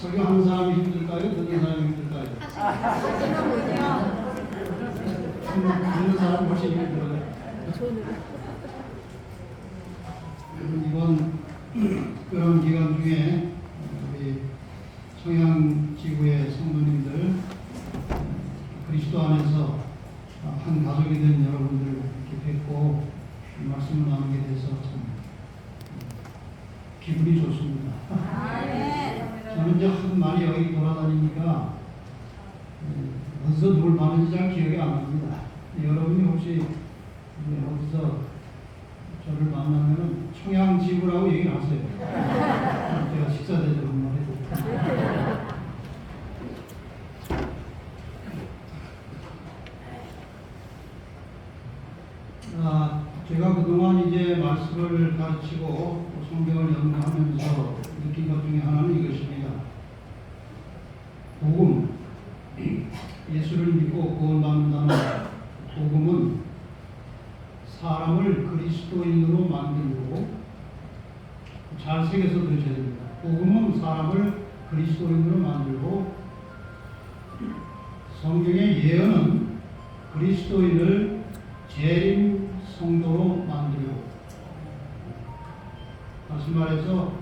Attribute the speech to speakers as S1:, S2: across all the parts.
S1: 설교하는 사람이 힘들까요? 듣는 사람이 힘들까요? 듣는 사람이 훨씬 힘들어요. 이번 그런 기간 중에 우리 청양지구의 성도님들, 그리스도 안에서 한 가족이 된 여러분들 이렇게 뵙고 말씀을 나누게 돼서 참 기분이 좋습니다. 저는 이제 하도 많이 여기 돌아다니니까 어디서 누굴 봤는지 잘 기억이 안 납니다. 여러분이 혹시 어디서 저를 만나면은 청양지구라고 얘기를 하세요. 제가 식사 대접을 한번 해드릴게요. 제가 그동안 이제 말씀을 가르치고 성경을 연구하면서 느낀 것 중에 하나는 이것입니다. 복음, 예수를 믿고 구원받는다는 복음은 사람을 그리스도인으로 만들고, 잘 새겨서 들으셔야 됩니다. 복음은 사람을 그리스도인으로 만들고, 성경의 예언은 그리스도인을 재림 성도로 만들고, 다시 말해서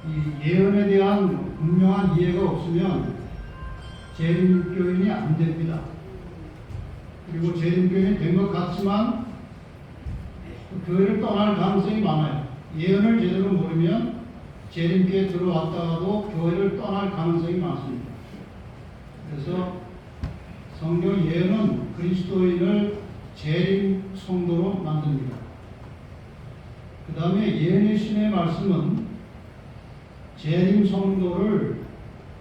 S1: 이 예언에 대한 분명한 이해가 없으면 재림교인이 안 됩니다. 그리고 재림교인이 된 것 같지만 교회를 떠날 가능성이 많아요. 예언을 제대로 모르면 재림교에 들어왔다가도 교회를 떠날 가능성이 많습니다. 그래서 성경 예언은 그리스도인을 재림 성도로 만듭니다. 그 다음에 예언의 신의 말씀은 재림 성도를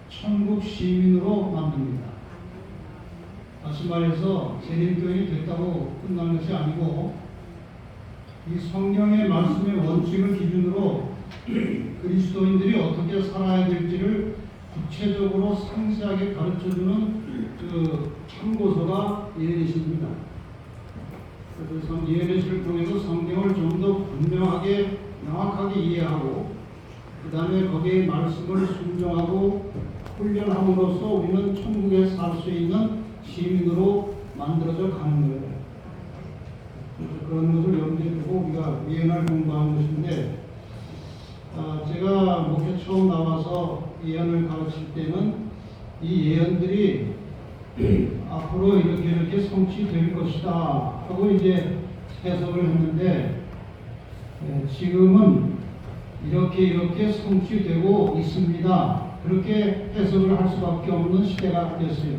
S1: 천국 시민으로 만듭니다. 다시 말해서 재림교인이 됐다고 끝난 것이 아니고, 이 성경의 말씀의 원칙을 기준으로 그리스도인들이 어떻게 살아야 될지를 구체적으로 상세하게 가르쳐주는 그 참고서가 예언의신입니다. 그래서 예언의신을 통해서 성경을 좀 더 분명하게 명확하게 이해하고, 그 다음에 거기에 말씀을 순종하고 훈련함으로써 우리는 천국에 살 수 있는 시민으로 만들어져 가는 거예요. 그래서 그런 것을 염두에 두고 우리가 예언을 공부하는 것인데, 제가 목회 처음 나와서 예언을 가르칠 때는 이 예언들이 앞으로 이렇게 성취될 것이다 하고 이제 해석을 했는데, 지금은 이렇게 성취되고 있습니다. 그렇게 해석을 할 수밖에 없는 시대가 됐어요.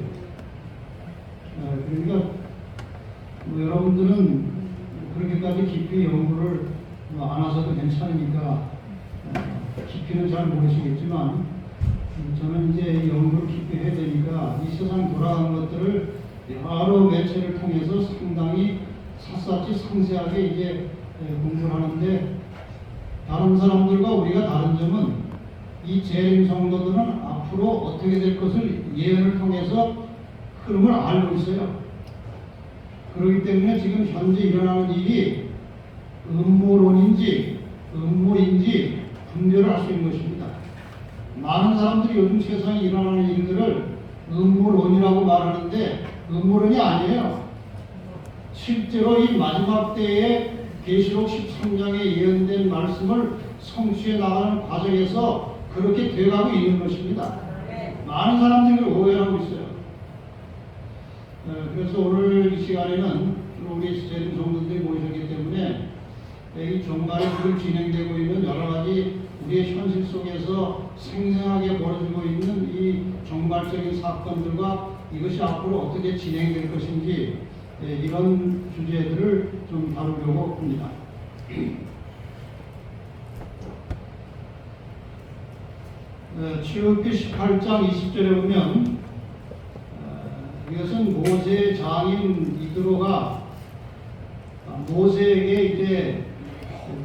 S1: 그러니까 여러분들은 그렇게까지 깊이 연구를 안 하셔도 괜찮으니까 깊이는 잘 모르시겠지만, 저는 이제 연구를 깊이 해야 되니까 이 세상 돌아가는 것들을 여러 매체를 통해서 상당히 샅샅이 상세하게 이제 공부를 하는데, 다른 사람들과 우리가 다른 점은 이 재림 성도들은 앞으로 어떻게 될 것을 예언을 통해서 흐름을 알고 있어요. 그렇기 때문에 지금 현재 일어나는 일이 음모론인지 음모인지 분별을 할 수 있는 것입니다. 많은 사람들이 요즘 세상에 일어나는 일들을 음모론이라고 말하는데 음모론이 아니에요. 실제로 이 마지막 때에 계시록 13장에 예언된 말씀을 성취해 나가는 과정에서 그렇게 돼가고 있는 것입니다. 많은 사람들이 오해하고 있어요. 그래서 오늘 이 시간에는 우리 재림 성도들이 모이셨기 때문에 이 종말에 지금 진행되고 있는 여러 가지 우리의 현실 속에서 생생하게 벌어지고 있는 이 종말적인 사건들과 이것이 앞으로 어떻게 진행될 것인지, 이런 주제들을 좀 다루려고 합니다. 출애굽기 18장 20절에 보면, 이것은 모세의 장인 이드로가 모세에게 이제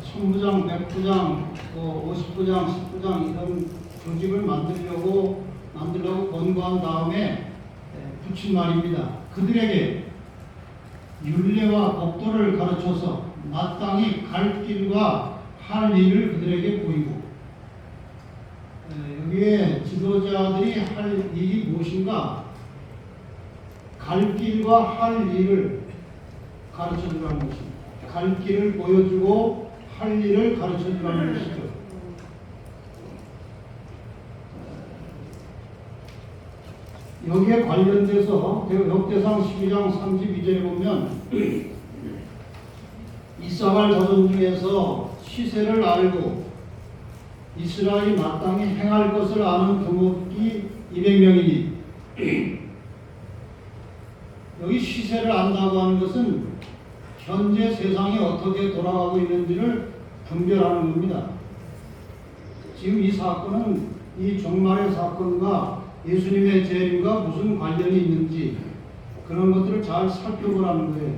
S1: 천부장, 백부장, 50부장, 10부장 이런 조직을 만들려고 권고한 다음에 붙인 말입니다. 그들에게 율례와 법도를 가르쳐서 마땅히 갈 길과 할 일을 그들에게 보이고, 여기에 지도자들이 할 일이 무엇인가? 갈 길과 할 일을 가르쳐 주라는 것입니다. 갈 길을 보여주고 할 일을 가르쳐 주라는 것이죠. 여기에 관련돼서 역대상 12장 32절에 보면 이사갈 자손 중에서 시세를 알고 이스라엘이 마땅히 행할 것을 아는 두목이 200명이니 여기 시세를 안다고 하는 것은 현재 세상이 어떻게 돌아가고 있는지를 분별하는 겁니다. 지금 이 사건은 이 종말의 사건과 예수님의 재림과 무슨 관련이 있는지 그런 것들을 잘 살펴보라는 거예요.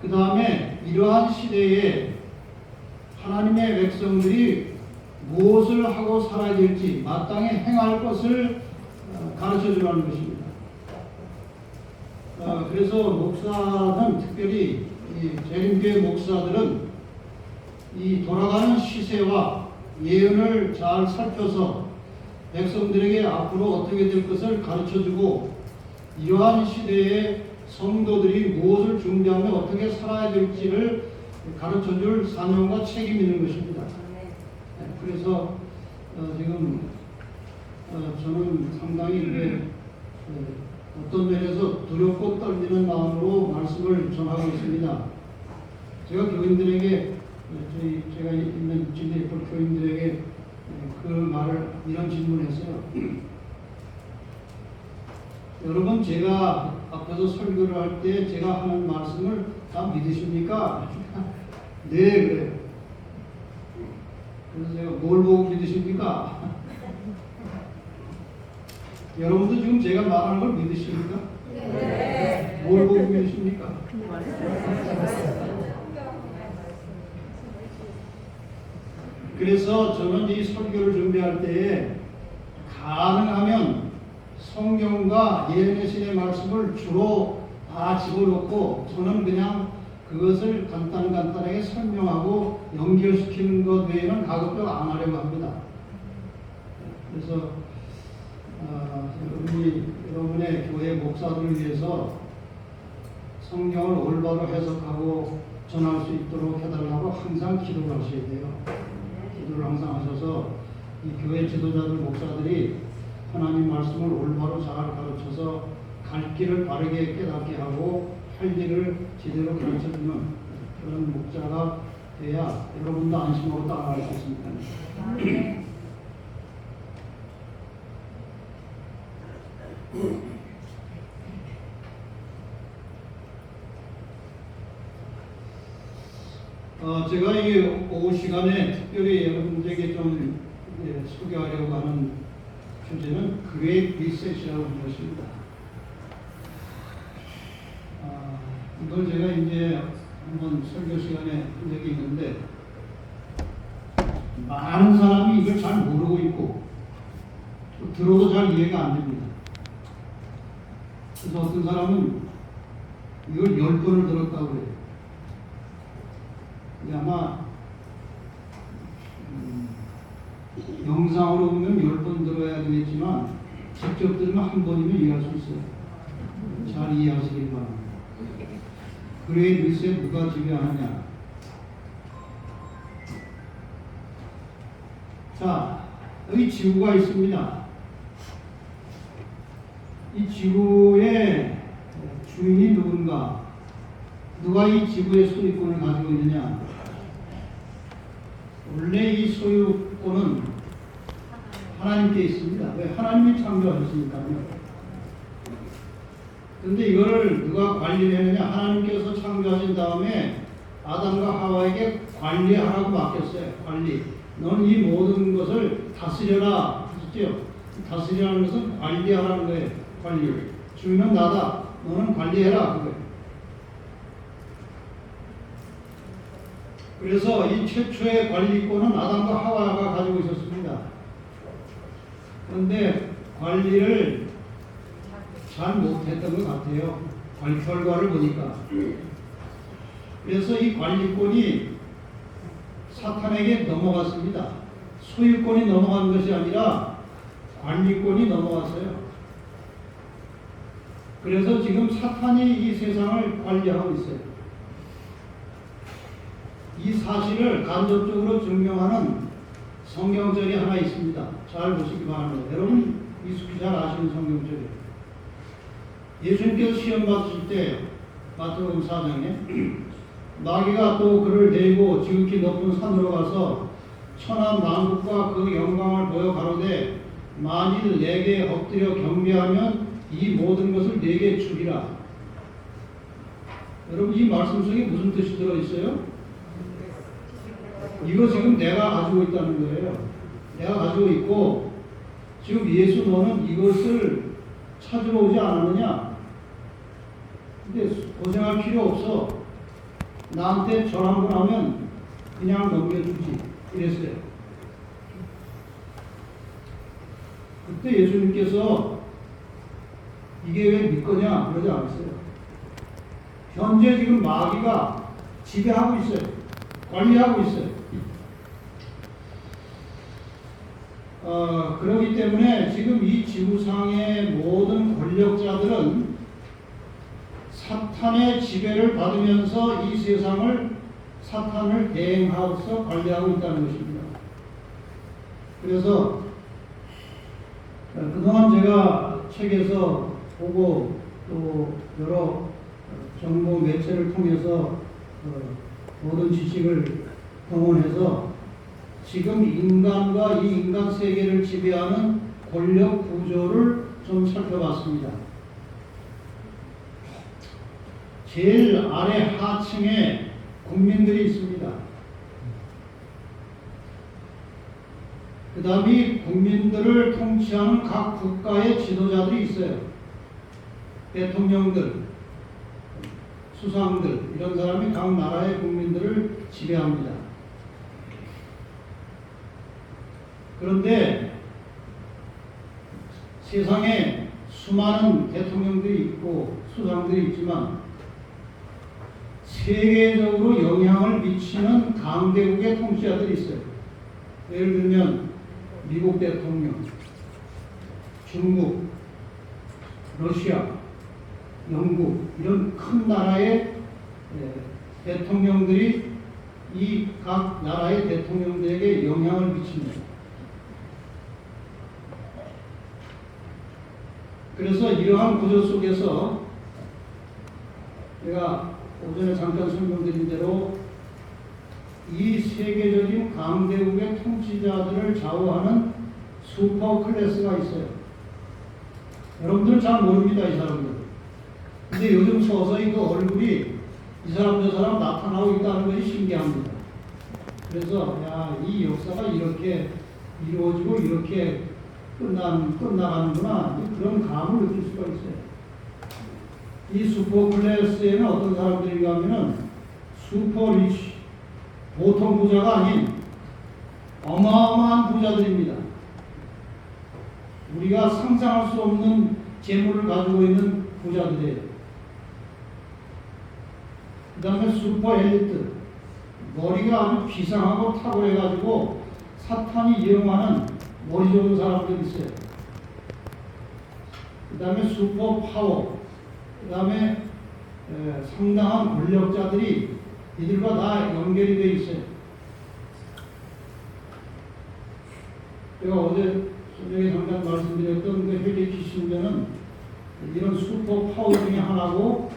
S1: 그 다음에 이러한 시대에 하나님의 백성들이 무엇을 하고 살아야 될지 마땅히 행할 것을 가르쳐 주라는 것입니다. 그래서 목사는 특별히 이 재림교회 목사들은 이 돌아가는 시세와 예언을 잘 살펴서 백성들에게 앞으로 어떻게 될 것을 가르쳐주고 이러한 시대에 성도들이 무엇을 준비하며 어떻게 살아야 될지를 가르쳐줄 사명과 책임이 있는 것입니다. 그래서 지금 저는 상당히 어떤 면에서 두렵고 떨리는 마음으로 말씀을 전하고 있습니다. 제가 교인들에게 제가 있는 진리풀 교인들에게 그 말을 이런 질문했어요. 여러분 제가 앞에서 설교를 할 때 제가 하는 말씀을 다 믿으십니까? 네 그래요. 그래서 제가 뭘 보고 믿으십니까? 여러분도 지금 제가 말하는 걸 믿으십니까? 네. 뭘 보고 믿으십니까? 그래서 저는 이 설교를 준비할 때에 가능하면 성경과 예언의 신의 말씀을 주로 다 집어넣고 저는 그냥 그것을 간단하게 설명하고 연결시키는 것 외에는 가급적 안 하려고 합니다. 그래서 여러분의 교회 목사들을 위해서 성경을 올바로 해석하고 전할 수 있도록 해달라고 항상 기도를 하셔야 돼요. 기도를 항상 하셔서 이 교회 지도자들 목사들이 하나님 말씀을 올바로 잘 가르쳐서 갈 길을 바르게 깨닫게 하고 할 일을 제대로 가르쳐주는 그런 목자가 돼야 여러분도 안심하고 따라갈 수 있습니다. 제가 이 오후 시간에 특별히 여러분들에게 좀 소개하려고 하는 주제는 그레이트 리셋이라고 하는 것입니다. 이걸 제가 이제 한번 설교 시간에 한 적이 있는데 많은 사람이 이걸 잘 모르고 있고 또 들어도 잘 이해가 안 됩니다. 그래서 어떤 사람은 이걸 10번을 들었다고 그래요. 아마 영상으로 보면 10번 들어야 되겠지만 직접 들으면 한 번이면 이해할 수 있어요. 잘 이해하시길 바랍니다. 그레이트 리셋 누가 지배하느냐? 자, 여기 지구가 있습니다. 이 지구의 주인이 누군가? 누가 이 지구의 소유권을 가지고 있느냐? 원래 이 소유권은 하나님께 있습니다. 왜? 하나님이 창조하셨으니까요. 그런데 이거를 누가 관리를 했느냐? 하나님께서 창조하신 다음에 아담과 하와에게 관리하라고 맡겼어요. 관리. 너는 이 모든 것을 다스려라. 하셨죠? 다스리라는 것은 관리하라는 거예요. 관리. 주인은 나다. 너는 관리해라. 그거예요. 그래서 이 최초의 관리권은 아담과 하와가 가지고 있었습니다. 그런데 관리를 잘 못했던 것 같아요. 결과를 보니까. 그래서 이 관리권이 사탄에게 넘어갔습니다. 소유권이 넘어간 것이 아니라 관리권이 넘어갔어요. 그래서 지금 사탄이 이 세상을 관리하고 있어요. 이 사실을 간접적으로 증명하는 성경절이 하나 있습니다. 잘 보시기 바랍니다. 여러분 익숙히 잘 아시는 성경절이에요. 예수님께서 시험 받으실 때 마태복음 4장에 마귀가 또 그를 데리고 지극히 높은 산으로 가서 천한 만국과 그 영광을 보여 가로되 만일 내게 엎드려 경배하면 이 모든 것을 내게 주리라. 여러분 이 말씀 속에 무슨 뜻이 들어있어요? 이거 지금 내가 가지고 있다는 거예요. 내가 가지고 있고 지금 예수 너는 이것을 찾으러 오지 않았느냐? 근데 고생할 필요 없어. 나한테 절 한 번 하면 그냥 넘겨주지. 이랬어요. 그때 예수님께서 이게 왜 믿거냐? 그러지 않았어요. 현재 지금 마귀가 지배하고 있어요. 관리하고 있어요. 그렇기 때문에 지금 이 지구상의 모든 권력자들은 사탄의 지배를 받으면서 이 세상을 사탄을 대행하고서 관리하고 있다는 것입니다. 그래서 그동안 제가 책에서 보고 또 여러 정보 매체를 통해서 모든 지식을 동원해서 지금 인간과 이 인간 세계를 지배하는 권력 구조를 좀 살펴봤습니다. 제일 아래 하층에 국민들이 있습니다. 그 다음에 국민들을 통치하는 각 국가의 지도자들이 있어요. 대통령들, 수상들, 이런 사람이 각 나라의 국민들을 지배합니다. 그런데 세상에 수많은 대통령들이 있고 수상들이 있지만 세계적으로 영향을 미치는 강대국의 통치자들이 있어요. 예를 들면 미국 대통령, 중국, 러시아, 영국 이런 큰 나라의 대통령들이 이 각 나라의 대통령들에게 영향을 미칩니다. 그래서 이러한 구조 속에서 제가 오전에 잠깐 설명드린 대로 이 세계적인 강대국의 통치자들을 좌우하는 슈퍼 클래스가 있어요. 여러분들은 잘 모릅니다, 이 사람들. 근데 요즘 서서히 그 얼굴이 이 사람 저 사람 나타나고 있다는 것이 신기합니다. 그래서 야, 이 역사가 이렇게 이루어지고 이렇게 끝나가는구나, 그런 감을 느낄 수가 있어요. 이 슈퍼 클래스에는 어떤 사람들인가 하면은 슈퍼 리치, 보통 부자가 아닌 어마어마한 부자들입니다. 우리가 상상할 수 없는 재물을 가지고 있는 부자들이에요. 그 다음에 슈퍼 엘리트, 머리가 아주 비상하고 탁월해가지고 사탄이 이용하는 머리 좋은 사람들이 있어요. 그 다음에 슈퍼 파워, 그 다음에 상당한 권력자들이 이들과 다 연결이 되어 있어요. 제가 어제 저녁에 잠깐 말씀드렸던 그 헨리 키신저는 이런 슈퍼 파워 중에 하나고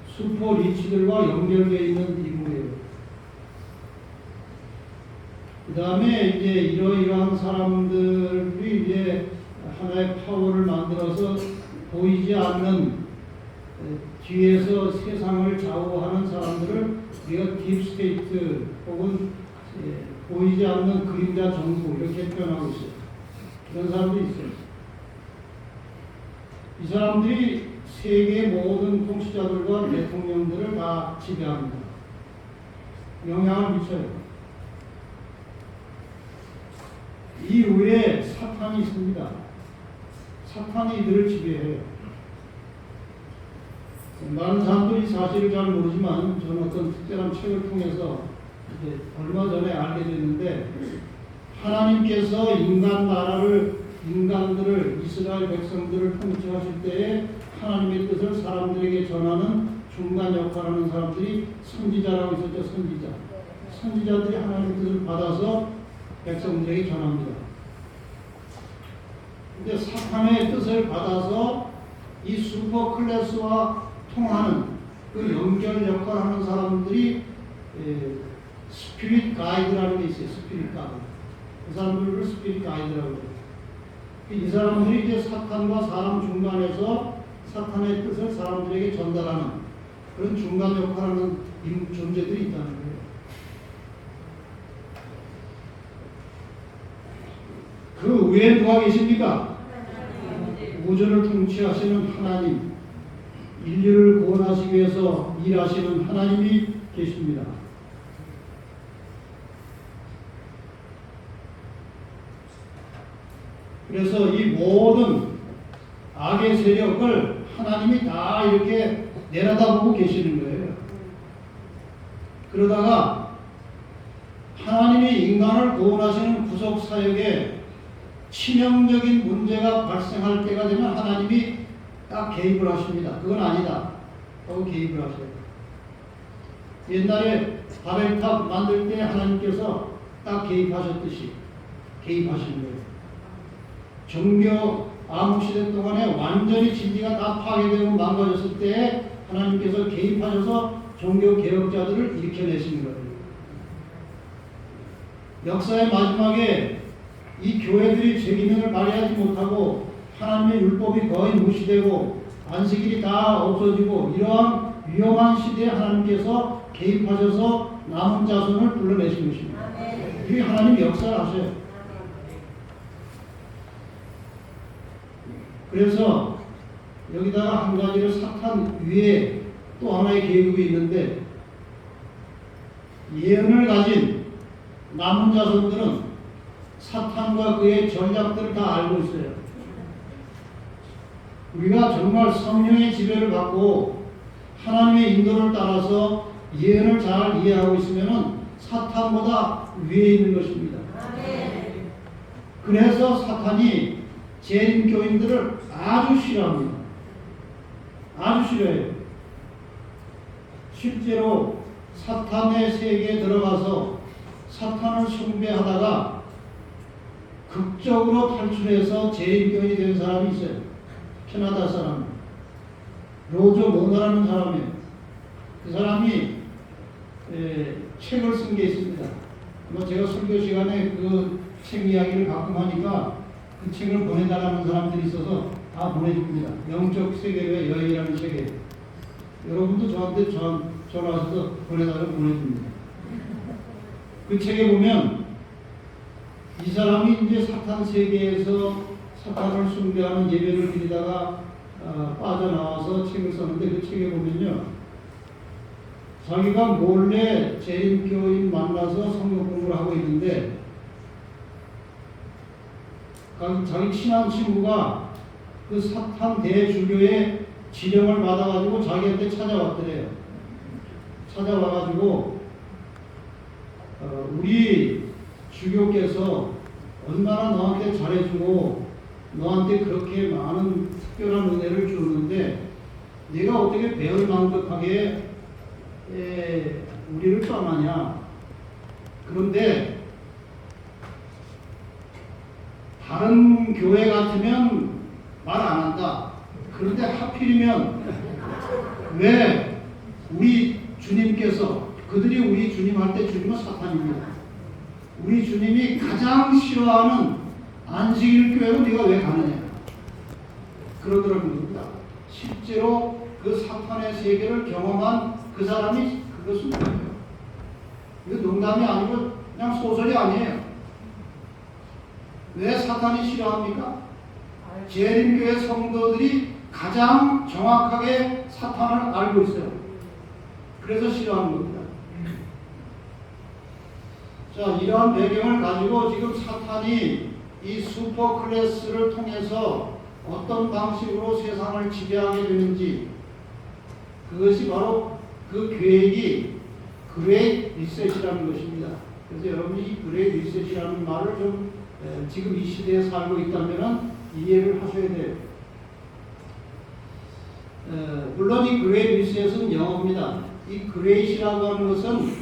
S1: 슈퍼 리치들과 연결되어 있는 인물이에요. 그 다음에 이제 이러이러한 사람들이 이제 하나의 파워를 만들어서 보이지 않는 뒤에서 세상을 좌우하는 사람들을 우리가 딥스테이트 혹은 보이지 않는 그림자 정부 이렇게 표현하고 있어요. 그런 사람들이 있어요. 이 사람들이 세계의 모든 통치자들과 대통령들을 다 지배합니다. 영향을 미쳐요. 이 위에 사탄이 있습니다. 사탄이 이들을 지배해요. 많은 사람들이 사실을 잘 모르지만 저는 어떤 특별한 책을 통해서 이제 얼마 전에 알게 됐는데 하나님께서 인간들을 이스라엘 백성들을 통치하실 때에 하나님의 뜻을 사람들에게 전하는 중간 역할하는 사람들이 선지자라고 있었죠. 선지자들이 하나님의 뜻을 받아서 백성들에게 전합니다. 근데 사탄의 뜻을 받아서 이 슈퍼 클래스와 통하는 그 연결 역할하는 사람들이 스피릿 가이드라는 게 있어요. 스피릿 가이드. 그 사람들을 스피릿 가이드라고 해요. 이 사람들이 이제 사탄과 사람 중간에서 사탄의 뜻을 사람들에게 전달하는 그런 중간 역할하는 존재들이 있다는 거예요. 그 외에 누가 계십니까? 우주를 통치하시는 하나님, 인류를 구원하시기 위해서 일하시는 하나님이 계십니다. 그래서 이 모든 악의 세력을 하나님이 다 이렇게 내려다보고 계시는 거예요. 그러다가 하나님이 인간을 구원하시는 구속 사역에 치명적인 문제가 발생할 때가 되면 하나님이 딱 개입을 하십니다. 그건 아니다 하고 개입을 하셔요. 옛날에 바벨탑 만들 때 하나님께서 딱 개입하셨듯이 개입하시는 거예요. 종교 암흑시대 동안에 완전히 진리가 다 파괴되고 망가졌을 때 하나님께서 개입하셔서 종교 개혁자들을 일으켜내시는 거예요. 역사의 마지막에 이 교회들이 죄기능을 발휘하지 못하고 하나님의 율법이 거의 무시되고 안식일이 다 없어지고 이러한 위험한 시대에 하나님께서 개입하셔서 남은 자손을 불러내신 것입니다. 이게 하나님 역사를 하셔요. 그래서 여기다가 한 가지를 사탄 위에 또 하나의 계급이 있는데 예언을 가진 남은 자손들은 사탄과 그의 전략들을 다 알고 있어요. 우리가 정말 성령의 지배를 받고 하나님의 인도를 따라서 예언을 잘 이해하고 있으면 사탄보다 위에 있는 것입니다. 그래서 사탄이 재림교인들을 아주 싫어합니다. 아주 싫어해요. 실제로 사탄의 세계에 들어가서 사탄을 숭배하다가 극적으로 탈출해서 재림교인이 된 사람이 있어요. 캐나다 사람 로저 모너라는 사람이에요. 그 사람이 책을 쓴 게 있습니다. 제가 설교 시간에 그 책 이야기를 가끔 하니까 그 책을 보내달라는 사람들이 있어서 다 보내줍니다. 영적 세계의 여행이라는 책이에요. 여러분도 저한테 전화하셔서 보내달라고 보내줍니다. 그 책에 보면 이 사람이 이제 사탄 세계에서 사탄을 숭배하는 예배를 드리다가 빠져나와서 책을 썼는데 그 책에 보면요. 자기가 몰래 재림교인 만나서 성경 공부를 하고 있는데 자기 친한 친구가 그 사탄 대주교의 지령을 받아가지고 자기한테 찾아왔더래요. 찾아와가지고 우리 주교께서 얼마나 너한테 잘해주고 너한테 그렇게 많은 특별한 은혜를 주는데 네가 어떻게 배은망덕하게 우리를 떠나냐. 그런데 다른 교회 같으면 말 안 한다. 그런데 하필이면 왜 우리 주님께서 그들이 우리 주님 할 때 주님은 사탄입니다. 우리 주님이 가장 싫어하는 안식일 교회로 네가 왜 가느냐. 그러더라고요. 실제로 그 사탄의 세계를 경험한 그 사람이 그것은 뭐예요? 이거 농담이 아니고 그냥 소설이 아니에요. 왜 사탄이 싫어합니까? 재림교회 성도들이 가장 정확하게 사탄을 알고 있어요. 그래서 싫어하는 겁니다. 자, 이러한 배경을 가지고 지금 사탄이 이 슈퍼 클래스를 통해서 어떤 방식으로 세상을 지배하게 되는지 그것이 바로 그 계획이 그레이트 리셋이라는 것입니다. 그래서 여러분이 그레이 리셋이라는 말을 좀 지금 이 시대에 살고 있다면 이해를 하셔야 돼요. 물론 이 그레이 리셋은 영어입니다. 이 그레이시라고 하는 것은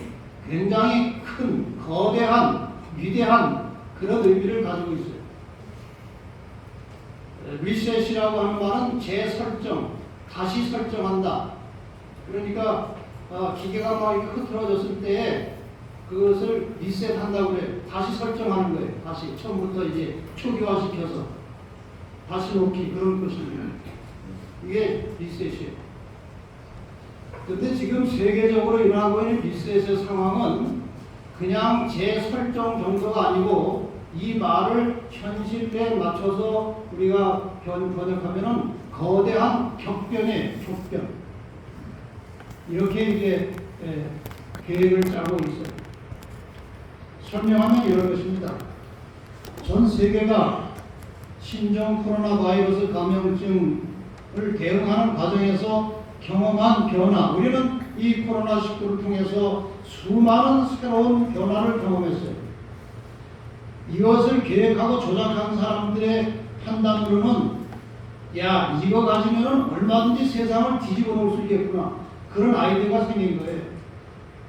S1: 굉장히 큰, 거대한, 위대한 그런 의미를 가지고 있어요. 리셋이라고 하는 말은 재설정, 다시 설정한다. 그러니까 기계가 막 이렇게 흐트러졌을 때 그것을 리셋한다고 그래요. 다시 설정하는 거예요. 다시 처음부터 이제 초기화시켜서 다시 놓기, 그런 것입니다. 이게 리셋이에요. 근데 지금 세계적으로 일어나고 있는 리셋의 상황은 그냥 재설정 정도가 아니고, 이 말을 현실에 맞춰서 우리가 번역하면은 거대한 격변이에요. 격변. 이렇게 이제 계획을 짜고 있어요. 설명하면 이런 것입니다. 전 세계가 신종 코로나 바이러스 감염증을 대응하는 과정에서 경험한 변화, 우리는 이 코로나19를 통해서 수많은 새로운 변화를 경험했어요. 이것을 계획하고 조작한 사람들의 판단으로는, 야, 이거 가지면 얼마든지 세상을 뒤집어 놓을 수 있겠구나, 그런 아이디어가 생긴 거예요.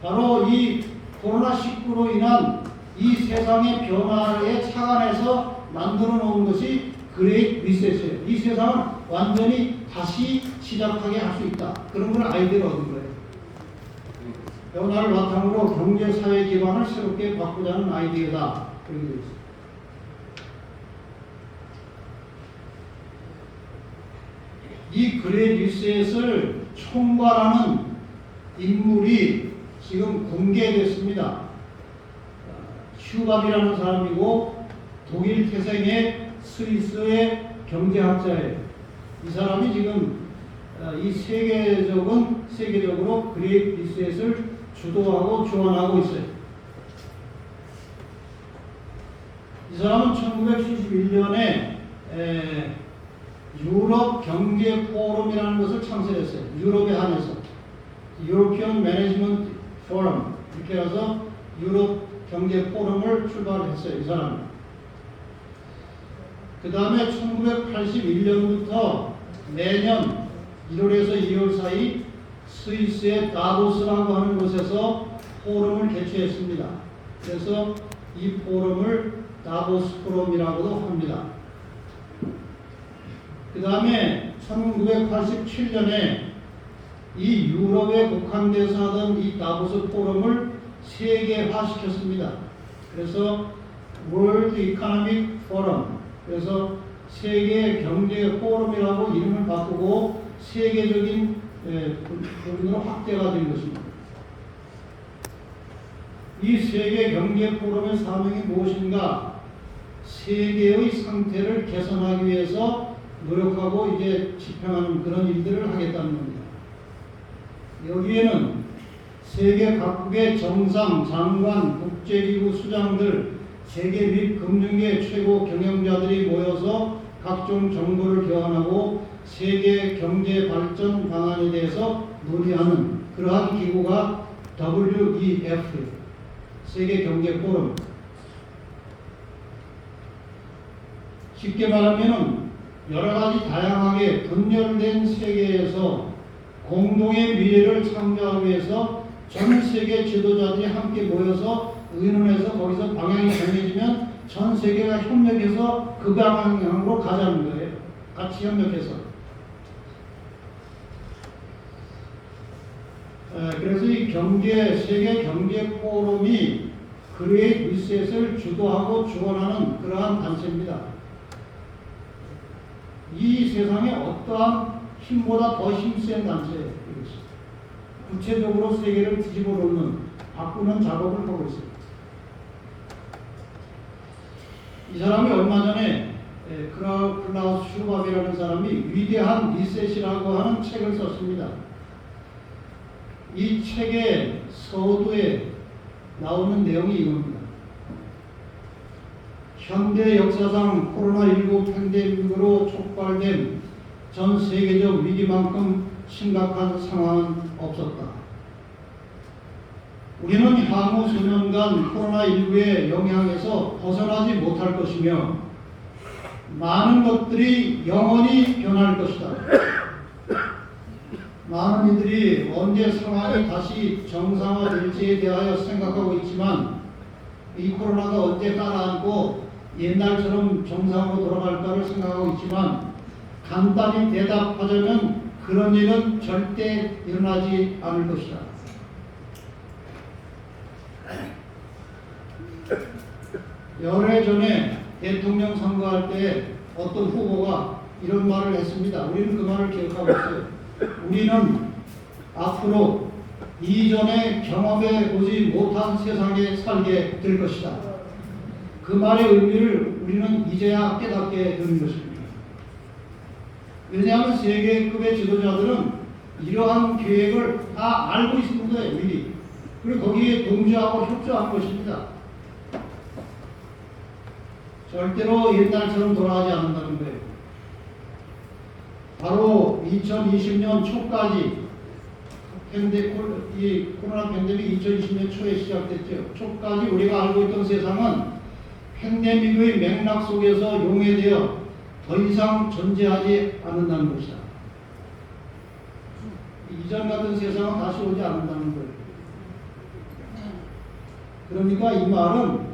S1: 바로 이 코로나19로 인한 이 세상의 변화에 착안해서 만들어 놓은 것이 그레이트 리셋이에요. 이 세상을 완전히 다시 시작하게 할 수 있다, 그런 걸 아이디어를 얻은 거예요. 변화를 바탕으로 경제 사회 기반을 새롭게 바꾸자는 아이디어다, 그렇게 되어 있습니다. 이 그레이트 리셋을 총괄하는 인물이 지금 공개됐습니다. 슈밥이라는 사람이고, 독일 태생의 스위스의 경제학자예요. 이 사람이 지금 이 세계적으로 그레이트 리셋을 주도하고 주관하고 있어요. 이 사람은 1971년에 유럽 경제 포럼이라는 것을 창설했어요. 유럽에 한해서 European Management Forum, 이렇게 해서 유럽 경제 포럼을 출발했어요. 이 사람은. 그 다음에 1981년부터 매년 1월에서 2월 사이 스위스의 다보스라고 하는 곳에서 포럼을 개최했습니다. 그래서 이 포럼을 다보스 포럼이라고도 합니다. 그 다음에 1987년에 이 유럽에 국한돼서 하던 이 다보스 포럼을 세계화시켰습니다. 그래서 월드 이코노믹 포럼, 그래서 세계 경제 포럼이라고 이름을 바꾸고 세계적인 부분으로 확대가 된 것입니다. 이 세계 경제 포럼의 사명이 무엇인가? 세계의 상태를 개선하기 위해서 노력하고 이제 집행하는 그런 일들을 하겠다는 겁니다. 여기에는 세계 각국의 정상, 장관, 국제기구 수장들, 세계 및 금융계 최고 경영자들이 모여서 각종 정보를 교환하고 세계 경제 발전 방안에 대해서 논의하는 그러한 기구가 WEF, 세계 경제 포럼. 쉽게 말하면 여러 가지 다양하게 분열된 세계에서 공동의 미래를 창조하기 위해서 전 세계 지도자들이 함께 모여서 의논해서 거기서 방향이 정해지면 전 세계가 협력해서 그 방향으로 가자는 거예요. 같이 협력해서. 그래서 이 세계 경제 포럼이 그레이트 리셋을 주도하고 주관하는 그러한 단체입니다. 이 세상에 어떠한 힘보다 더 힘센 단체예요. 구체적으로 세계를 뒤집어 놓는, 바꾸는 작업을 하고 있습니다. 이 사람이 얼마 전에 클라우스 슈밥이라는 사람이 위대한 리셋이라고 하는 책을 썼습니다. 이 책의 서두에 나오는 내용이 이겁니다. 현대 역사상 코로나19 팬데믹으로 촉발된 전 세계적 위기만큼 심각한 상황은 없었다. 우리는 향후 수년간 코로나19의 영향에서 벗어나지 못할 것이며 많은 것들이 영원히 변할 것이다. 많은 이들이 언제 상황이 다시 정상화될지에 대하여 생각하고 있지만 이 코로나가 언제 따라앉고 옛날처럼 정상으로 돌아갈까를 생각하고 있지만 간단히 대답하자면 그런 일은 절대 일어나지 않을 것이다. 열흘 전에 대통령 선거할 때 어떤 후보가 이런 말을 했습니다. 우리는 그 말을 기억하고 있어요. 우리는 앞으로 이전에 경험해 보지 못한 세상에 살게 될 것이다. 그 말의 의미를 우리는 이제야 깨닫게 되는 것입니다. 왜냐하면 세계급의 지도자들은 이러한 계획을 다 알고 있는 거예요, 미리. 그리고 거기에 동조하고 협조한 것입니다. 절대로 옛날처럼 돌아가지 않는다는 거예요. 바로 2020년 초까지 이 코로나 팬데믹 2020년 초에 시작됐죠. 초까지 우리가 알고 있던 세상은 팬데믹의 맥락 속에서 용해되어 더 이상 존재하지 않는다는 것이다. 이전 같은 세상은 다시 오지 않는다는 거예요. 그러니까 이 말은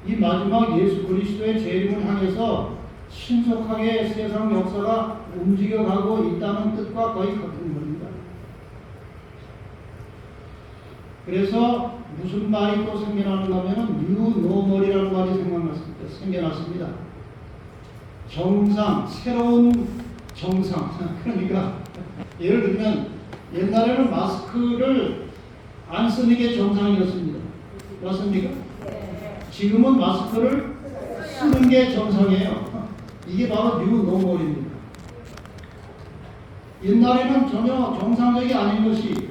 S1: 이 마지막 예수 그리스도의 재림을 향해서 신속하게 세상 역사가 움직여가고 있다는 뜻과 거의 같은 겁니다. 그래서 무슨 말이 또 생겨나는가 하면 뉴노멀이라는 말이 생겨났습니다. 정상, 새로운 정상. 그러니까 예를 들면 옛날에는 마스크를 안 쓰는 게 정상이었습니다. 맞습니까? 지금은 마스크를 쓰는 게 정상이에요. 이게 바로 뉴노멀입니다. 옛날에는 전혀 정상적이 아닌 것이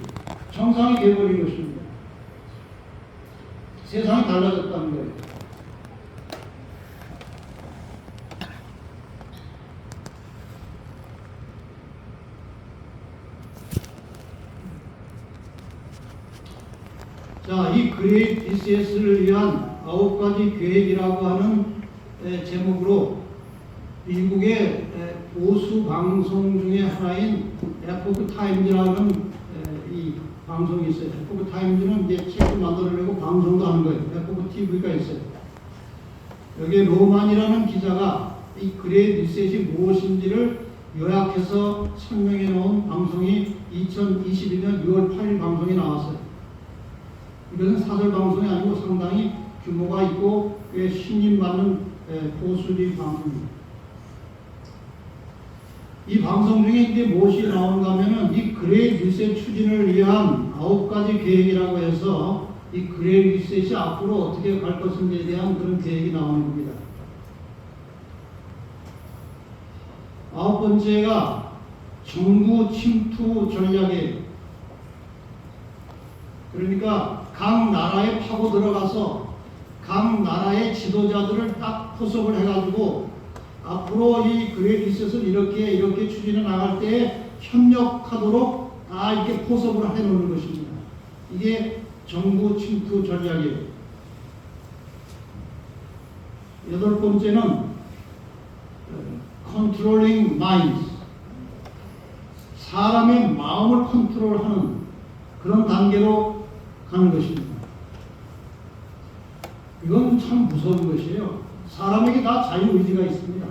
S1: 정상이 되어버린 것입니다. 세상이 달라졌다는 거예요. 자, 이 그레이트 리셋을 위한 9가지 계획이라고 하는 제목으로 미국의 보수 방송 중에 하나인 에포크 타임즈라는 이 방송이 있어요. 에포크 타임즈는 이제 책을 만들어내고 방송도 하는 거예요. 에포크 TV가 있어요. 여기에 로만이라는 기자가 이 그레이트 리셋이 무엇인지를 요약해서 설명해 놓은 방송이 2021년 6월 8일 방송에 나왔어요. 이것은 사설 방송이 아니고 상당히 규모가 있고 꽤 신임받는 보수주의 방송입니다. 이 방송 중에 이제 무엇이 나오는가 하면은 이 그레이트 리셋 추진을 위한 9가지 계획이라고 해서 이 그레이트 리셋이 앞으로 어떻게 갈 것인지에 대한 그런 계획이 나오는 겁니다. 9번째가 정부 침투 전략이에요. 그러니까 각 나라에 파고 들어가서 각 나라의 지도자들을 딱 포섭을 해가지고 앞으로 이 그레이트 리셋을 이렇게 추진해 나갈 때 협력하도록 다 이렇게 포섭을 해놓는 것입니다. 이게 정부 침투 전략이에요. 8번째는 controlling minds. 사람의 마음을 컨트롤하는 그런 단계로 가는 것입니다. 이건 참 무서운 것이에요. 사람에게 다 자유의지가 있습니다.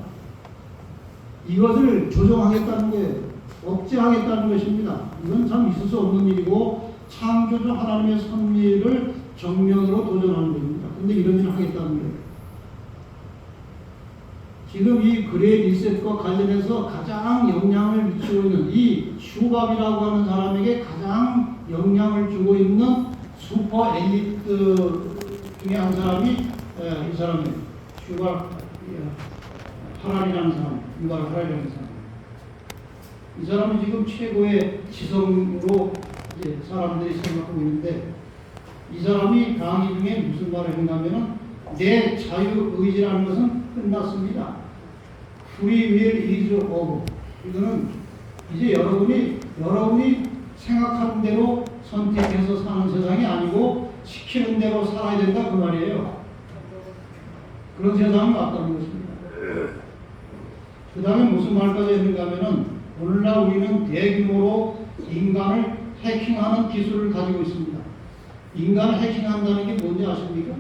S1: 이것을 조정하겠다는 거예요. 억제하겠다는 것입니다. 이건 참 있을 수 없는 일이고 창조주 하나님의 섭리를 정면으로 도전하는 겁니다. 근데 이런 일을 하겠다는 거예요. 지금 이 그레이트 리셋과 관련해서 가장 영향을 미치고 있는 이 슈밥이라고 하는 사람에게 가장 영향을 주고 있는 슈퍼 엘리트 중에 한 사람이 이 사람이에요. 슈밥 하랄이라는 사람, 유발 하랄이라는 사람. 이 사람은 지금 최고의 지성으로 이제 사람들이 생각하고 있는데 이 사람이 강의 중에 무슨 말을 했냐면은 내 자유의지라는 것은 끝났습니다. Free will is over. 이거는 이제 여러분이 생각하는 대로 선택해서 사는 세상이 아니고 시키는 대로 살아야 된다 그 말이에요. 그런 세상이 왔다는 것입니다. 그 다음에 무슨 말까지 했는가 하면은 오늘날 우리는 대규모로 인간을 해킹하는 기술을 가지고 있습니다. 인간을 해킹한다는 게 뭔지 아십니까?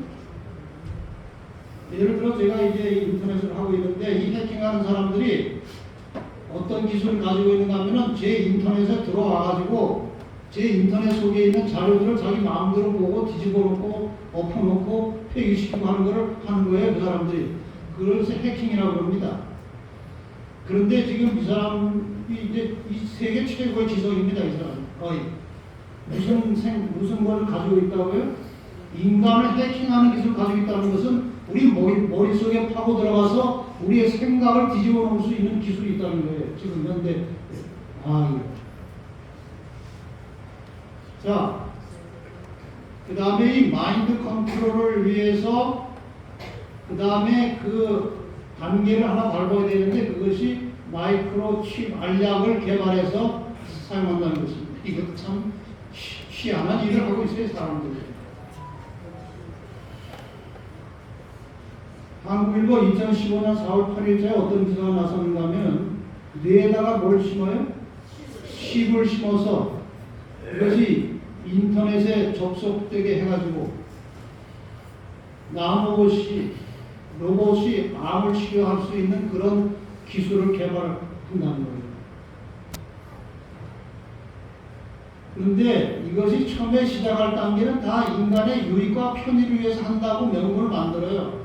S1: 예를 들어 제가 이제 인터넷을 하고 있는데 이 해킹하는 사람들이 어떤 기술을 가지고 있는가 하면은 제 인터넷에 들어와가지고 제 인터넷 속에 있는 자료들을 자기 마음대로 보고 뒤집어 놓고 엎어놓고 폐기시키고 하는 거예요, 그 사람들이. 그래서 해킹이라고 합니다. 그런데 지금 이 사람이 이제 이 세계 최고의 지성입니다, 이 사람. 거의. 무슨 걸 가지고 있다고요? 인간을 해킹하는 기술을 가지고 있다는 것은 우리 머릿속에 파고 들어가서 우리의 생각을 뒤집어 놓을 수 있는 기술이 있다는 거예요. 지금 현대 과학이. 자, 그 다음에 이 마인드 컨트롤을 위해서 그 다음에 그 단계를 하나 밟아야 되는데 그것이 마이크로칩 알약을 개발해서 사용한다는 것입니다. 이것도 참 희한한 일을 하고 있어요, 사람들이. 한국일보 2015년 4월 8일자에 어떤 기사가 나섰는가 하면 뇌에다가 뭘 심어요? 칩을 심어서 이것이 인터넷에 접속되게 해가지고 로봇이 암을 치료할 수 있는 그런 기술을 개발한다는 거예요. 그런데 이것이 처음에 시작할 단계는 다 인간의 유익과 편의를 위해서 한다고 명분을 만들어요.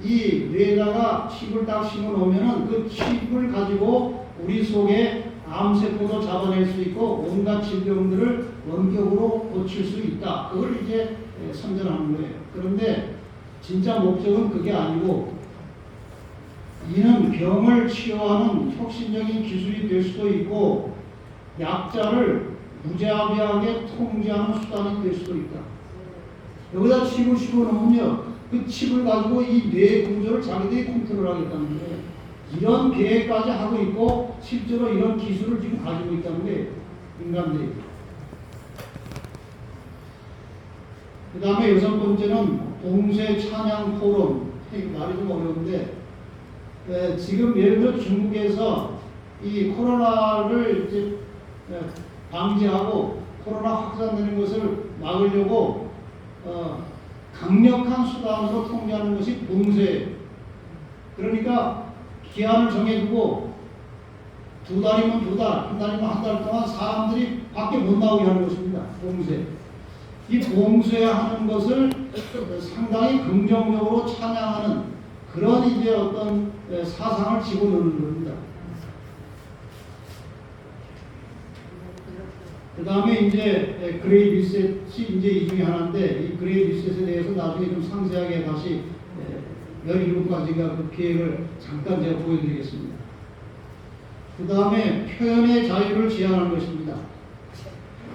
S1: 이 뇌에다가 칩을 딱 심어 놓으면은 그 칩을 가지고 우리 속에 암세포도 잡아낼 수 있고 온갖 질병들을 원격으로 고칠 수 있다. 그걸 이제 선전하는 거예요. 그런데 진짜 목적은 그게 아니고 이는 병을 치료하는 혁신적인 기술이 될 수도 있고 약자를 무자비하게 통제하는 수단이 될 수도 있다. 여기다 칩을 씹어놓으면요, 그 칩을 가지고 이 뇌 구조를 자기들이 컨트롤하겠다는 거예요. 이런 계획까지 하고 있고 실제로 이런 기술을 지금 가지고 있다는 게 인간들이. 그 다음에 여섯 번째는 봉쇄 찬양 포럼. 말이 좀 어려운데 지금 예를 들어 중국에서 이 코로나를 이제 방지하고 코로나 확산되는 것을 막으려고 강력한 수단으로 통제하는 것이 봉쇄. 그러니까 기한을 정해두고 2달이면 2달, 한 달이면 한 달 동안 사람들이 밖에 못 나오게 하는 것입니다. 봉쇄. 이 봉쇄하는 것을 상당히 긍정적으로 찬양하는 그런 이제 어떤 사상을 집어넣는 겁니다. 그 다음에 이제 그레이 리셋이 이제 이 중에 하나인데 이 그레이 리셋에 대해서 나중에 좀 상세하게 다시 17가지가 그 계획을 잠깐 제가 보여드리겠습니다. 그 다음에 표현의 자유를 제한하는 것입니다.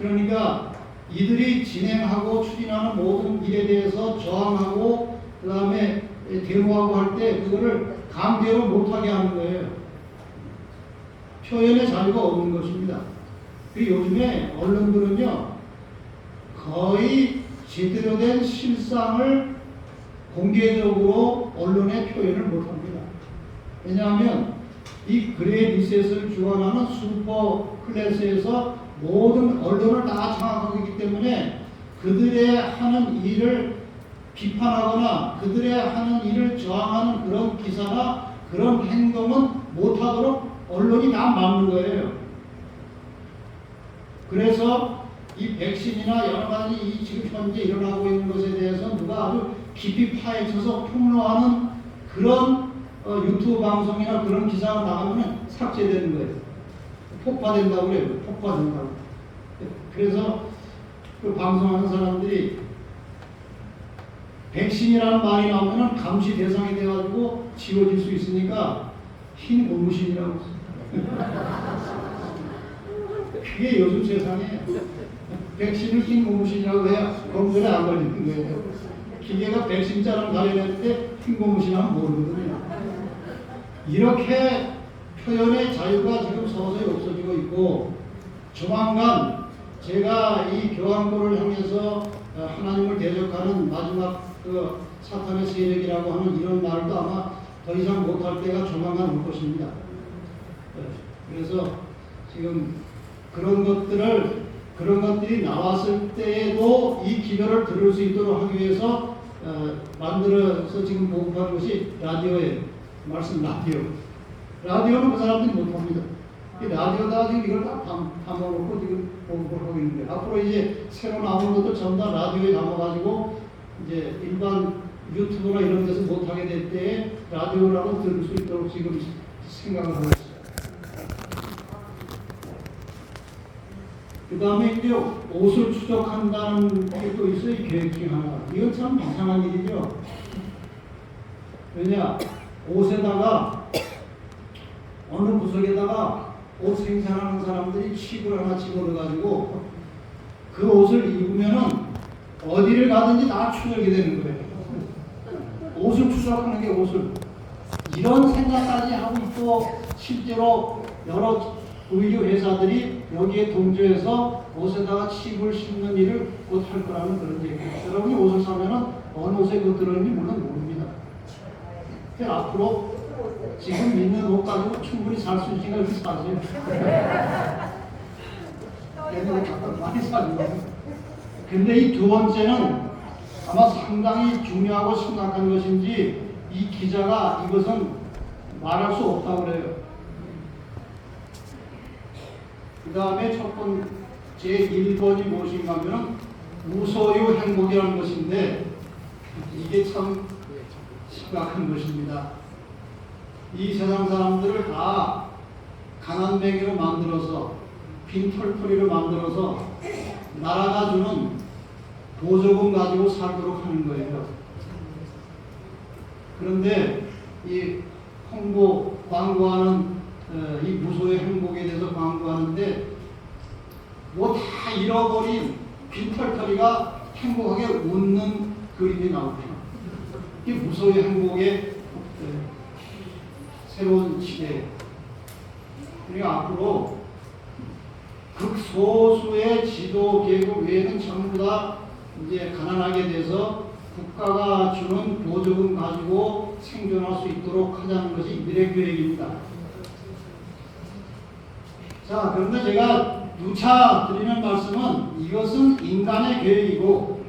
S1: 그러니까 이들이 진행하고 추진하는 모든 일에 대해서 저항하고 그 다음에 데모하고 할 때 그거를 강제로 못하게 하는 거예요. 표현의 자유가 없는 것입니다. 그리고 요즘에 언론들은요 거의 제대로 된 실상을 공개적으로 언론에 표현을 못합니다. 왜냐하면 이 그레이 리셋을 주관하는 슈퍼 클래스에서 모든 언론을 다 장악하고 있기 때문에 그들의 하는 일을 비판하거나 그들의 하는 일을 저항하는 그런 기사나 그런 행동은 못하도록 언론이 다 막는 거예요. 그래서 이 백신이나 여러 가지 이 지금 현재 일어나고 있는 것에 대해서 누가 아주 깊이 파헤쳐서 폭로하는 그런 유튜브 방송이나 그런 기사가 나가면 삭제되는 거예요. 폭파된다고 그래요. 폭파된다고. 그래서 그 방송하는 사람들이 백신이라는 말이 나오면 감시 대상이 돼가지고 지워질 수 있으니까 흰 고무신이라고. 그게 요즘 세상에 백신을 흰 고무신이라고 해야 검사에 안 걸리는 거예요. 기계가 백신자랑 가려냈는데 흰 고무신하면 모르거든요. 이렇게 표현의 자유가 지금 서서히 없어지고 있고 조만간 제가 이 교황부를 향해서 하나님을 대적하는 마지막 그 사탄의 세력이라고 하는 이런 말도 아마 더 이상 못할 때가 조만간 올 것입니다. 그래서 지금 그런 것들이 나왔을 때에도 이 기별을 들을 수 있도록 하기 위해서 만들어서 지금 보급하는 것이 라디오예요. 말씀 라디오. 라디오는 그 사람들이 못합니다. 라디오다가 지금 이걸 다 담아놓고 지금 보급을 하고 있는데 앞으로 이제 새로 나오는 것도 전부 다 라디오에 담아가지고 이제 일반 유튜브나 이런 데서 못하게 될 때에 라디오라도 들을 수 있도록 지금 생각을 하고 있어요. 그 다음에 이제 옷을 추적한다는 게 또 있어요. 이 계획 중 하나. 이건 참 이상한 일이죠. 왜냐, 옷에다가 어느 구석에다가 옷 생산하는 사람들이 칩을 하나 집어넣어가지고 그 옷을 입으면은 어디를 가든지 다 추적이 되는 거예요. 옷을 추적하는 게 옷을. 이런 생각까지 하고 또 실제로 여러 의류 회사들이 여기에 동조해서 옷에다가 칩을 심는 일을 곧 할 거라는 그런 얘기예요. 여러분이 옷을 사면은 어느 옷에 그거 들어있는지 물론 모릅니다. 앞으로 지금 있는 옷 가지고 충분히 살 수 있으니까 이렇게 사세요. 얘네들 갖다 많이 사줘요. 근데 이 두 번째는 아마 상당히 중요하고 심각한 것인지 이 기자가 이것은 말할 수 없다고 그래요. 그 다음에 첫 번째 1번이 무엇인가 하면 무소유 행복이라는 것인데 이게 참 심각한 것입니다. 이 세상 사람들을 다 가난뱅이로 만들어서 빈털터리로 만들어서 나라가 주는 보조금 가지고 살도록 하는 거예요. 그런데 이 홍보, 광고하는 이 무소의 행복에 대해서 광고하는데 뭐 다 잃어버린 빈털터리가 행복하게 웃는 그림이 나오죠. 이게 무소의 행복의 새로운 시대. 그러니까 앞으로 극소수의 지도 계급 외에는 전부 다 이제 가난하게 돼서 국가가 주는 보조금 가지고 생존할 수 있도록 하자는 것이 미래 계획입니다. 자, 그런데 제가 누차 드리는 말씀은 이것은 인간의 계획이고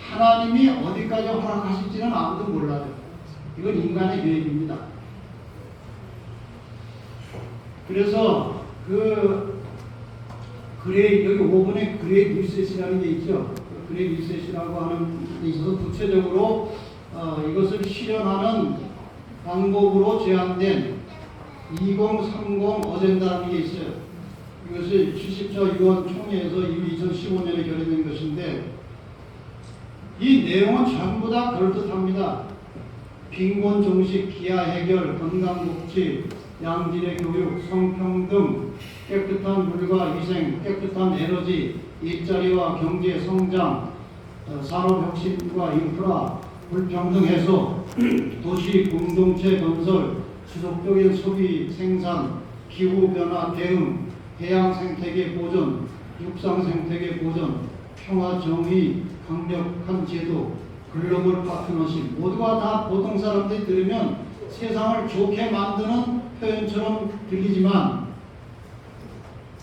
S1: 하나님이 어디까지 허락하실지는 아무도 몰라요. 이건 인간의 계획입니다. 그래서 여기 5번에 그레이 리셋이라는 게 있죠. 그레이 리셋이라고 하는 데 있어서 구체적으로 이것을 실현하는 방법으로 제안된 2030 어젠다라는 게 있어요. 이것이 70조 유엔 총회에서 2015년에 결의된 것인데 이 내용은 전부 다 그럴듯합니다. 빈곤 종식, 기아 해결, 건강복지, 양질의 교육, 성평등, 깨끗한 물과 위생, 깨끗한 에너지, 일자리와 경제 성장, 산업혁신과 인프라, 불평등 해소, 도시 공동체 건설, 지속적인 소비 생산, 기후변화 대응, 해양 생태계 보존, 육상 생태계 보존, 평화 정의, 강력한 제도, 글로벌 파트너십 모두가 다 보통 사람들이 들으면 세상을 좋게 만드는 표현처럼 들리지만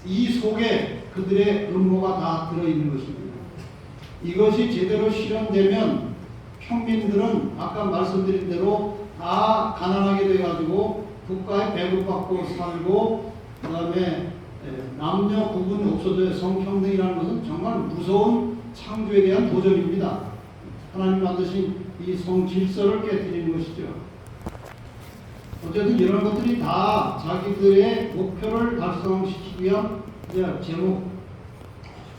S1: 이 속에 그들의 음모가 다 들어있는 것입니다. 이것이 제대로 실현되면 평민들은 아까 말씀드린 대로 다 가난하게 돼가지고 국가에 배급받고 살고 그 다음에 남녀 구분이 없어져요. 성평등이라는 것은 정말 무서운 창조에 대한 도전입니다. 하나님 만드신 이 성질서를 깨뜨리는 것이죠. 어쨌든 이런 것들이 다 자기들의 목표를 달성시키기 위한 제목,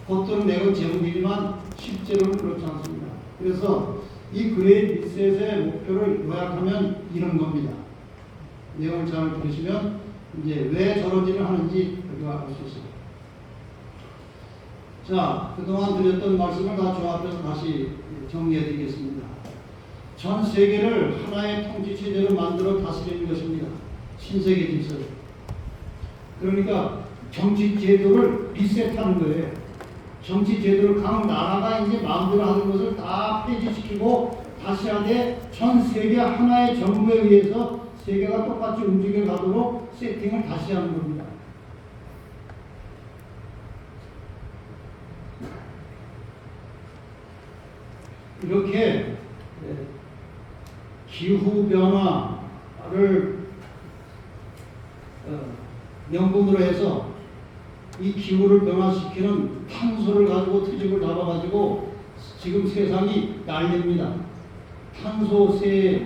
S1: 겉으로는 내건 제목이지만 실제로는 그렇지 않습니다. 그래서 이 그레이 리셋의 목표를 요약하면 이런 겁니다. 내용을 잘 들으시면 이제 왜 저런 일을 하는지 요약할 수 있습니다. 자, 그동안 드렸던 말씀을 다 조합해서 다시 정리해드리겠습니다. 전 세계를 하나의 통치체제로 만들어 다스리는 것입니다. 신세계 질서. 그러니까 정치 제도를 리셋하는 거예요. 정치 제도를 각 나라가 이제 마음대로 하는 것을 다 폐지시키고 다시 하되 전 세계 하나의 정부에 의해서 세계가 똑같이 움직여 가도록 세팅을 다시 하는 겁니다. 이렇게 기후변화를 명분으로 해서 이 기후를 변화시키는 탄소를 가지고 트집을 잡아가지고 지금 세상이 난립니다. 탄소세,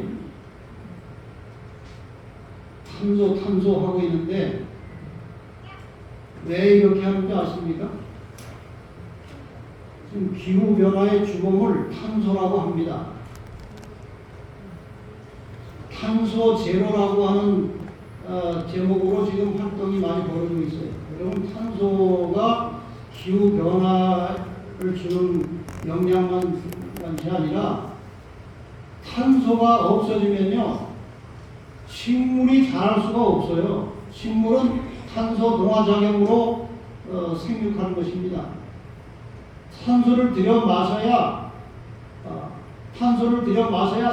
S1: 탄소 하고 있는데 왜 이렇게 하는지 아십니까? 지금 기후변화의 주범을 탄소라고 합니다. 탄소 제로라고 하는 제목으로 지금 활동이 많이 벌어지고 있어요. 여러분, 탄소가 기후변화를 주는 영향만이 아니라 탄소가 없어지면요 식물이 자랄 수가 없어요. 식물은 탄소 동화작용으로 생육하는 것입니다. 탄소를 들여 마셔야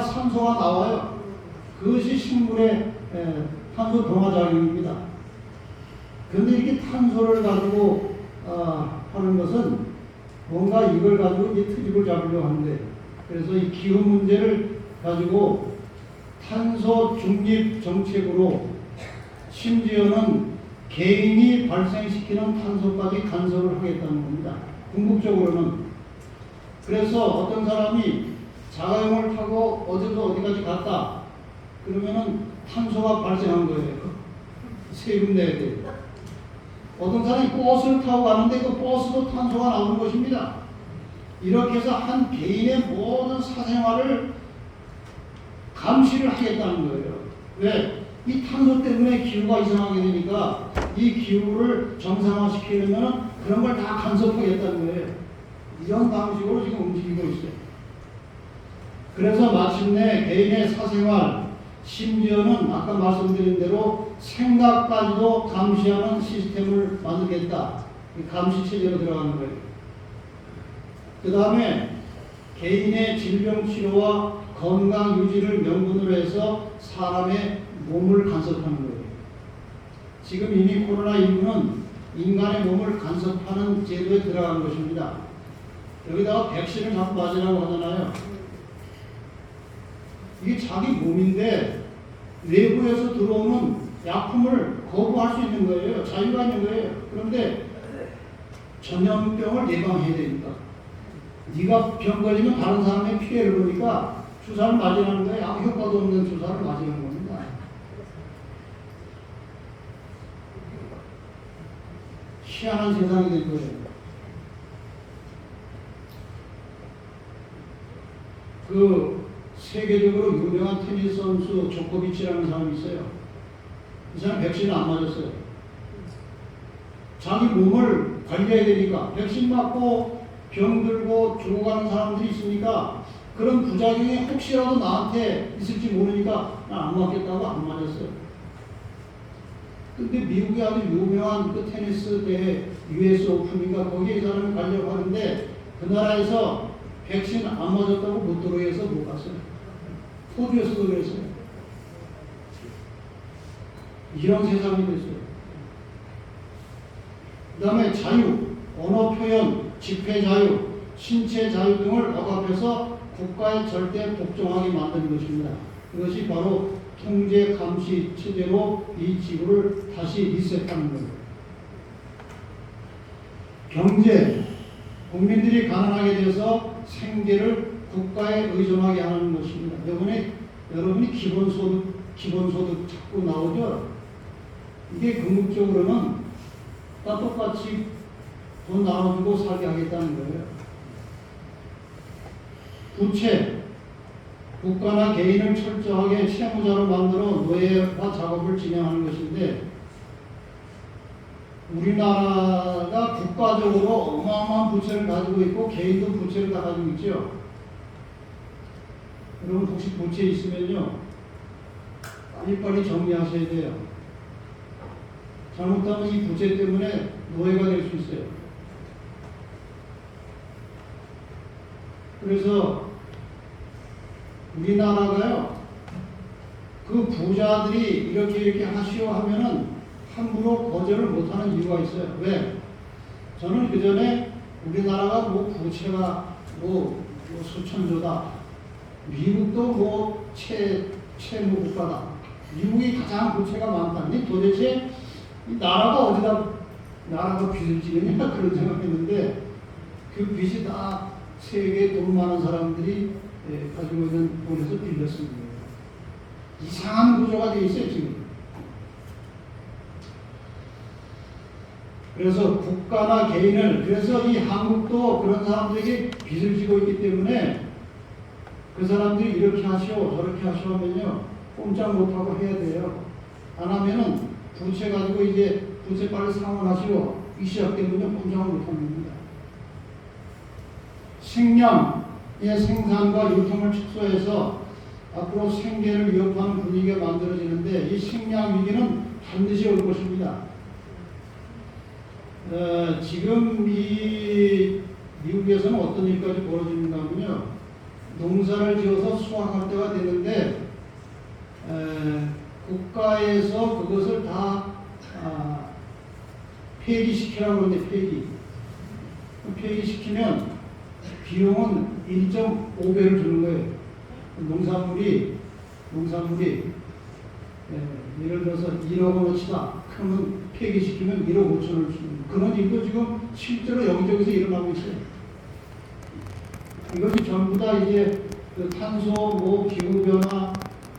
S1: 산소가 나와요. 그것이 식물의 탄소 동화작용입니다. 그런데 이렇게 탄소를 가지고 하는 것은 뭔가 이걸 가지고 이제 트집을 잡으려고 하는데, 그래서 이 기후 문제를 가지고 탄소 중립 정책으로 심지어는 개인이 발생시키는 탄소까지 간섭을 하겠다는 겁니다. 궁극적으로는. 그래서 어떤 사람이 자가용을 타고 어디까지 갔다 그러면은 탄소가 발생한 거예요. 세금 내야 돼요. 어떤 사람이 버스를 타고 가는데 그 버스도 탄소가 나오는 것입니다. 이렇게 해서 한 개인의 모든 사생활을 감시를 하겠다는 거예요. 왜? 이 탄소 때문에 기후가 이상하게 되니까 이 기후를 정상화시키려면 그런 걸 다 간섭하겠다는 거예요. 이런 방식으로 지금 움직이고 있어요. 그래서 마침내 개인의 사생활, 심지어는 아까 말씀드린 대로 생각까지도 감시하는 시스템을 만들겠다. 감시 체제로 들어가는 거예요. 그 다음에 개인의 질병 치료와 건강 유지를 명분으로 해서 사람의 몸을 간섭하는 거예요. 지금 이미 코로나19는 인간의 몸을 간섭하는 제도에 들어간 것입니다. 여기다가 백신을 자꾸 맞으라고 하잖아요. 이게 자기 몸인데 외부에서 들어오는 약품을 거부할 수 있는 거예요. 자유가 있는 거예요. 그런데 전염병을 예방해야 되니까 네가 병 걸리면 다른 사람의 피해를 보니까 주사를 맞으라는 거예요. 아무 효과도 없는 주사를 맞으라는 겁니다. 희한한 세상이 된 거예요. 그 세계적으로 유명한 테니스 선수 조코비치라는 사람이 있어요. 이 사람 백신을 안 맞았어요. 자기 몸을 관리해야 되니까 백신 맞고 병들고 죽어가는 사람들이 있으니까 그런 부작용이 혹시라도 나한테 있을지 모르니까 난 안 맞겠다고 안 맞았어요. 근데 미국의 아주 유명한 그 테니스 대회 US 오픈인가 거기에 이 사람이 가려고 하는데 그 나라에서 백신 안 맞았다고 못 들어오게 해서 못 갔어요. 호주에서도 그랬어요. 이런 세상이 됐어요. 그 다음에 자유, 언어 표현, 집회 자유, 신체 자유 등을 억압해서 국가의 절대 복종하게 만드는 것입니다. 이것이 바로 통제 감시 체제로 이 지구를 다시 리셋하는 거예요. 경제, 국민들이 가난하게 돼서 생계를 국가에 의존하게 하는 것입니다. 여러분이 기본소득 자꾸 나오죠? 이게 궁극적으로는 다 똑같이 돈 나눠주고 살게 하겠다는 거예요. 부채, 국가나 개인을 철저하게 채무자로 만들어 노예화 작업을 진행하는 것인데 우리나라가 국가적으로 어마어마한 부채를 가지고 있고 개인도 부채를 다 가지고 있죠. 여러분 혹시 부채 있으면요 빨리빨리 정리하셔야 돼요. 잘못하면 이 부채 때문에 노예가 될 수 있어요. 그래서 우리나라가요, 그 부자들이 이렇게 하시오 하면은 함부로 거절을 못하는 이유가 있어요. 왜? 저는 그 전에 우리나라가 뭐 부채가 뭐 수천조다. 미국도 뭐 채무 국가다. 미국이 가장 부채가 많다니 도대체 이 나라가 어디다 나라가 빚을 지느냐 그런 생각했는데 그 빚이 다 세계 돈 많은 사람들이 가지고 있는 돈에서 빌렸습니다. 이상한 구조가 돼 있어요 지금. 그래서 국가나 개인을, 그래서 이 한국도 그런 사람들에게 빚을 지고 있기 때문에 그 사람들이 이렇게 하시오 저렇게 하시오 하면요 꼼짝 못하고 해야 돼요. 안 하면은 부채 가지고 이제 부채 빨리 상환하시오 이 시작되면요 꼼짝을 못합니다. 식량의 생산과 유통을 축소해서 앞으로 생계를 위협하는 분위기가 만들어지는데 이 식량 위기는 반드시 올 것입니다. 지금 이 미국에서는 어떤 일까지 벌어지는가 하면요, 농사를 지어서 수확할 때가 되는데 국가에서 그것을 다 폐기시키라고 그러는데 폐기시키면 비용은 1.5배를 주는 거예요. 농산물이 예를 들어서 1억 원어치다. 그러면 폐기시키면 1억 5천원을 주는 그런 일도 지금 실제로 여기저기서 일어나고 있어요. 이것이 전부 다 이제 그 탄소, 뭐 기후변화,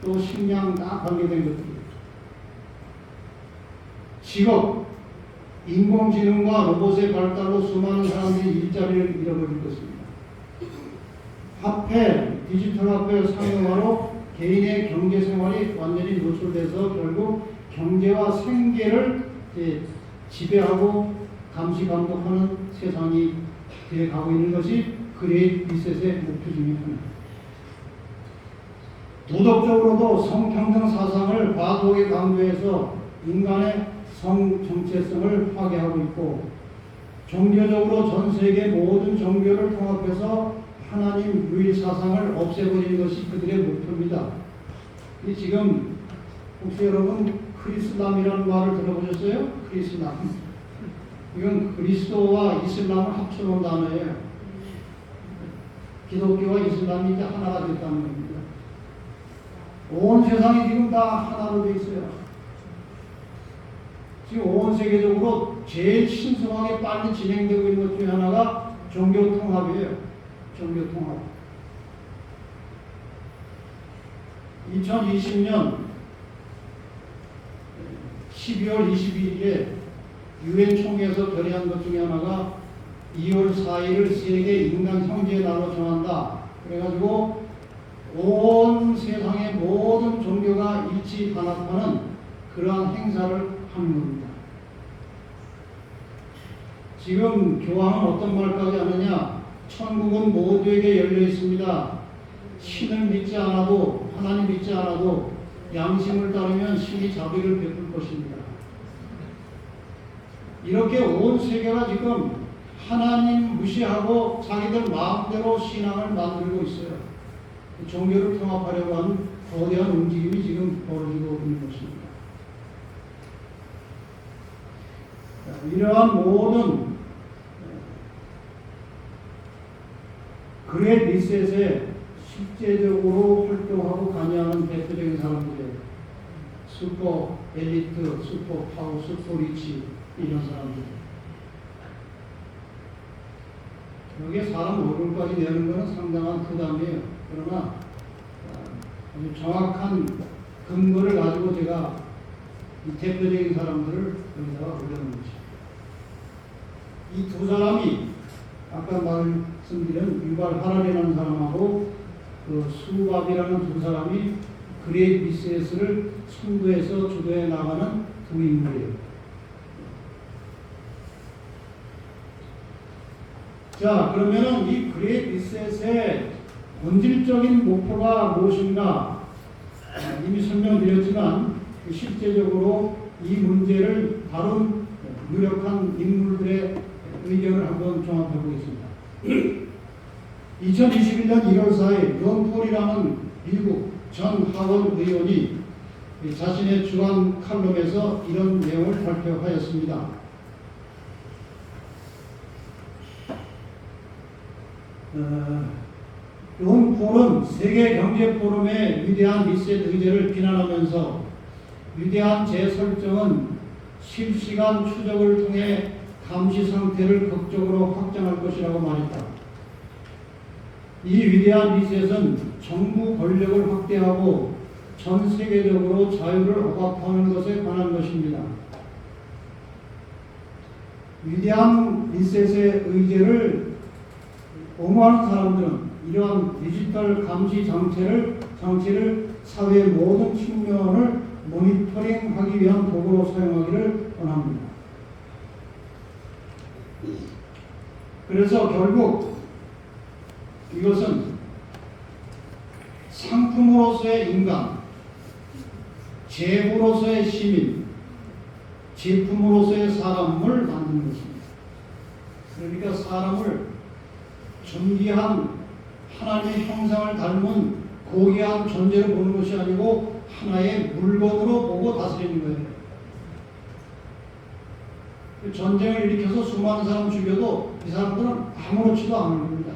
S1: 또 식량 다 관계된 것들이에요. 직업, 인공지능과 로봇의 발달로 수많은 사람들이 일자리를 잃어버릴 것입니다. 화폐, 디지털 화폐 상용화로 개인의 경제 생활이 완전히 노출돼서 결국 경제와 생계를 지배하고 감시 감독하는 세상이 되어 가고 있는 것이 그레이트 리셋의 목표 중에 하나입니다. 도덕적으로도 성평등 사상을 과도하게 강조해서 인간의 성 정체성을 파괴하고 있고, 종교적으로 전 세계 모든 종교를 통합해서 하나님 유일 사상을 없애버리는 것이 그들의 목표입니다. 지금 혹시 여러분 크리슬람이라는 말을 들어보셨어요? 크리슬람. 이건 그리스도와 이슬람을 합쳐놓은 단어예요. 기독교와 이슬람이 이제 하나가 됐다는 겁니다. 온 세상이 지금 다 하나로 되어 있어요. 지금 온 세계적으로 제일 신성하게 빨리 진행되고 있는 것 중에 하나가 종교 통합이에요. 종교 통합. 2020년 12월 22일에 유엔 총회에서 결의한 것 중에 하나가 2월 4일을 세계 인간 형제의 날로 정한다. 그래가지고 온 세상의 모든 종교가 일치 단합하는 그러한 행사를 하는 겁니다. 지금 교황은 어떤 말까지 하느냐? 천국은 모두에게 열려 있습니다. 신을 믿지 않아도, 하나님 믿지 않아도 양심을 따르면 신이 자비를 베풀 것입니다. 이렇게 온 세계가 지금 하나님 무시하고 자기들 마음대로 신앙을 만들고 있어요. 종교를 통합하려고 하는 거대한 움직임이 지금 벌어지고 있는 것입니다. 이러한 모든 그레이트 리셋에 실제적으로 활동하고 관여하는 대표적인 사람들이에요. 슈퍼 엘리트, 슈퍼 파워, 슈퍼 리치 이런 사람들. 여기에 사람 얼굴까지 내는 것은 상당한 부담이에요. 그러나 아주 정확한 근거를 가지고 제가 이 대표적인 사람들을 여기다가 올려놓은 것입니다. 이 두 사람이 아까 말씀드린 유발 하랄이라는 사람하고 그 수밥이라는 두 사람이 그레이트 리셋을 선도해서 주도해 나가는 두 인물이에요. 자, 그러면은 이 그레이트 리셋의 본질적인 목표가 무엇인가? 이미 설명드렸지만 실제적으로 이 문제를 다룬 유력한 인물들의 의견을 한번 종합해 보겠습니다. 2021년 1월 4일 론 폴이라는 미국 전 하원 의원이 자신의 주간 칼럼에서 이런 내용을 발표하였습니다. 론 폴은 세계경제포럼의 위대한 리셋 의제를 비난하면서 위대한 재설정은 실시간 추적을 통해 감시 상태를 극적으로 확장할 것이라고 말했다. 이 위대한 리셋은 정부 권력을 확대하고 전 세계적으로 자유를 억압하는 것에 관한 것입니다. 위대한 리셋의 의제를 옹호하는 사람들은 이러한 디지털 감시 장치를 사회의 모든 측면을 모니터링하기 위한 도구로 사용하기를 원합니다. 그래서 결국 이것은 상품으로서의 인간, 재고로서의 시민, 제품으로서의 사람을 만드는 것입니다. 그러니까 사람을 존귀한 하나님의 형상을 닮은 고귀한 존재로 보는 것이 아니고 하나의 물건으로 보고 다스리는 거예요. 전쟁을 일으켜서 수많은 사람 죽여도 이 사람들은 아무렇지도 않은 겁니다.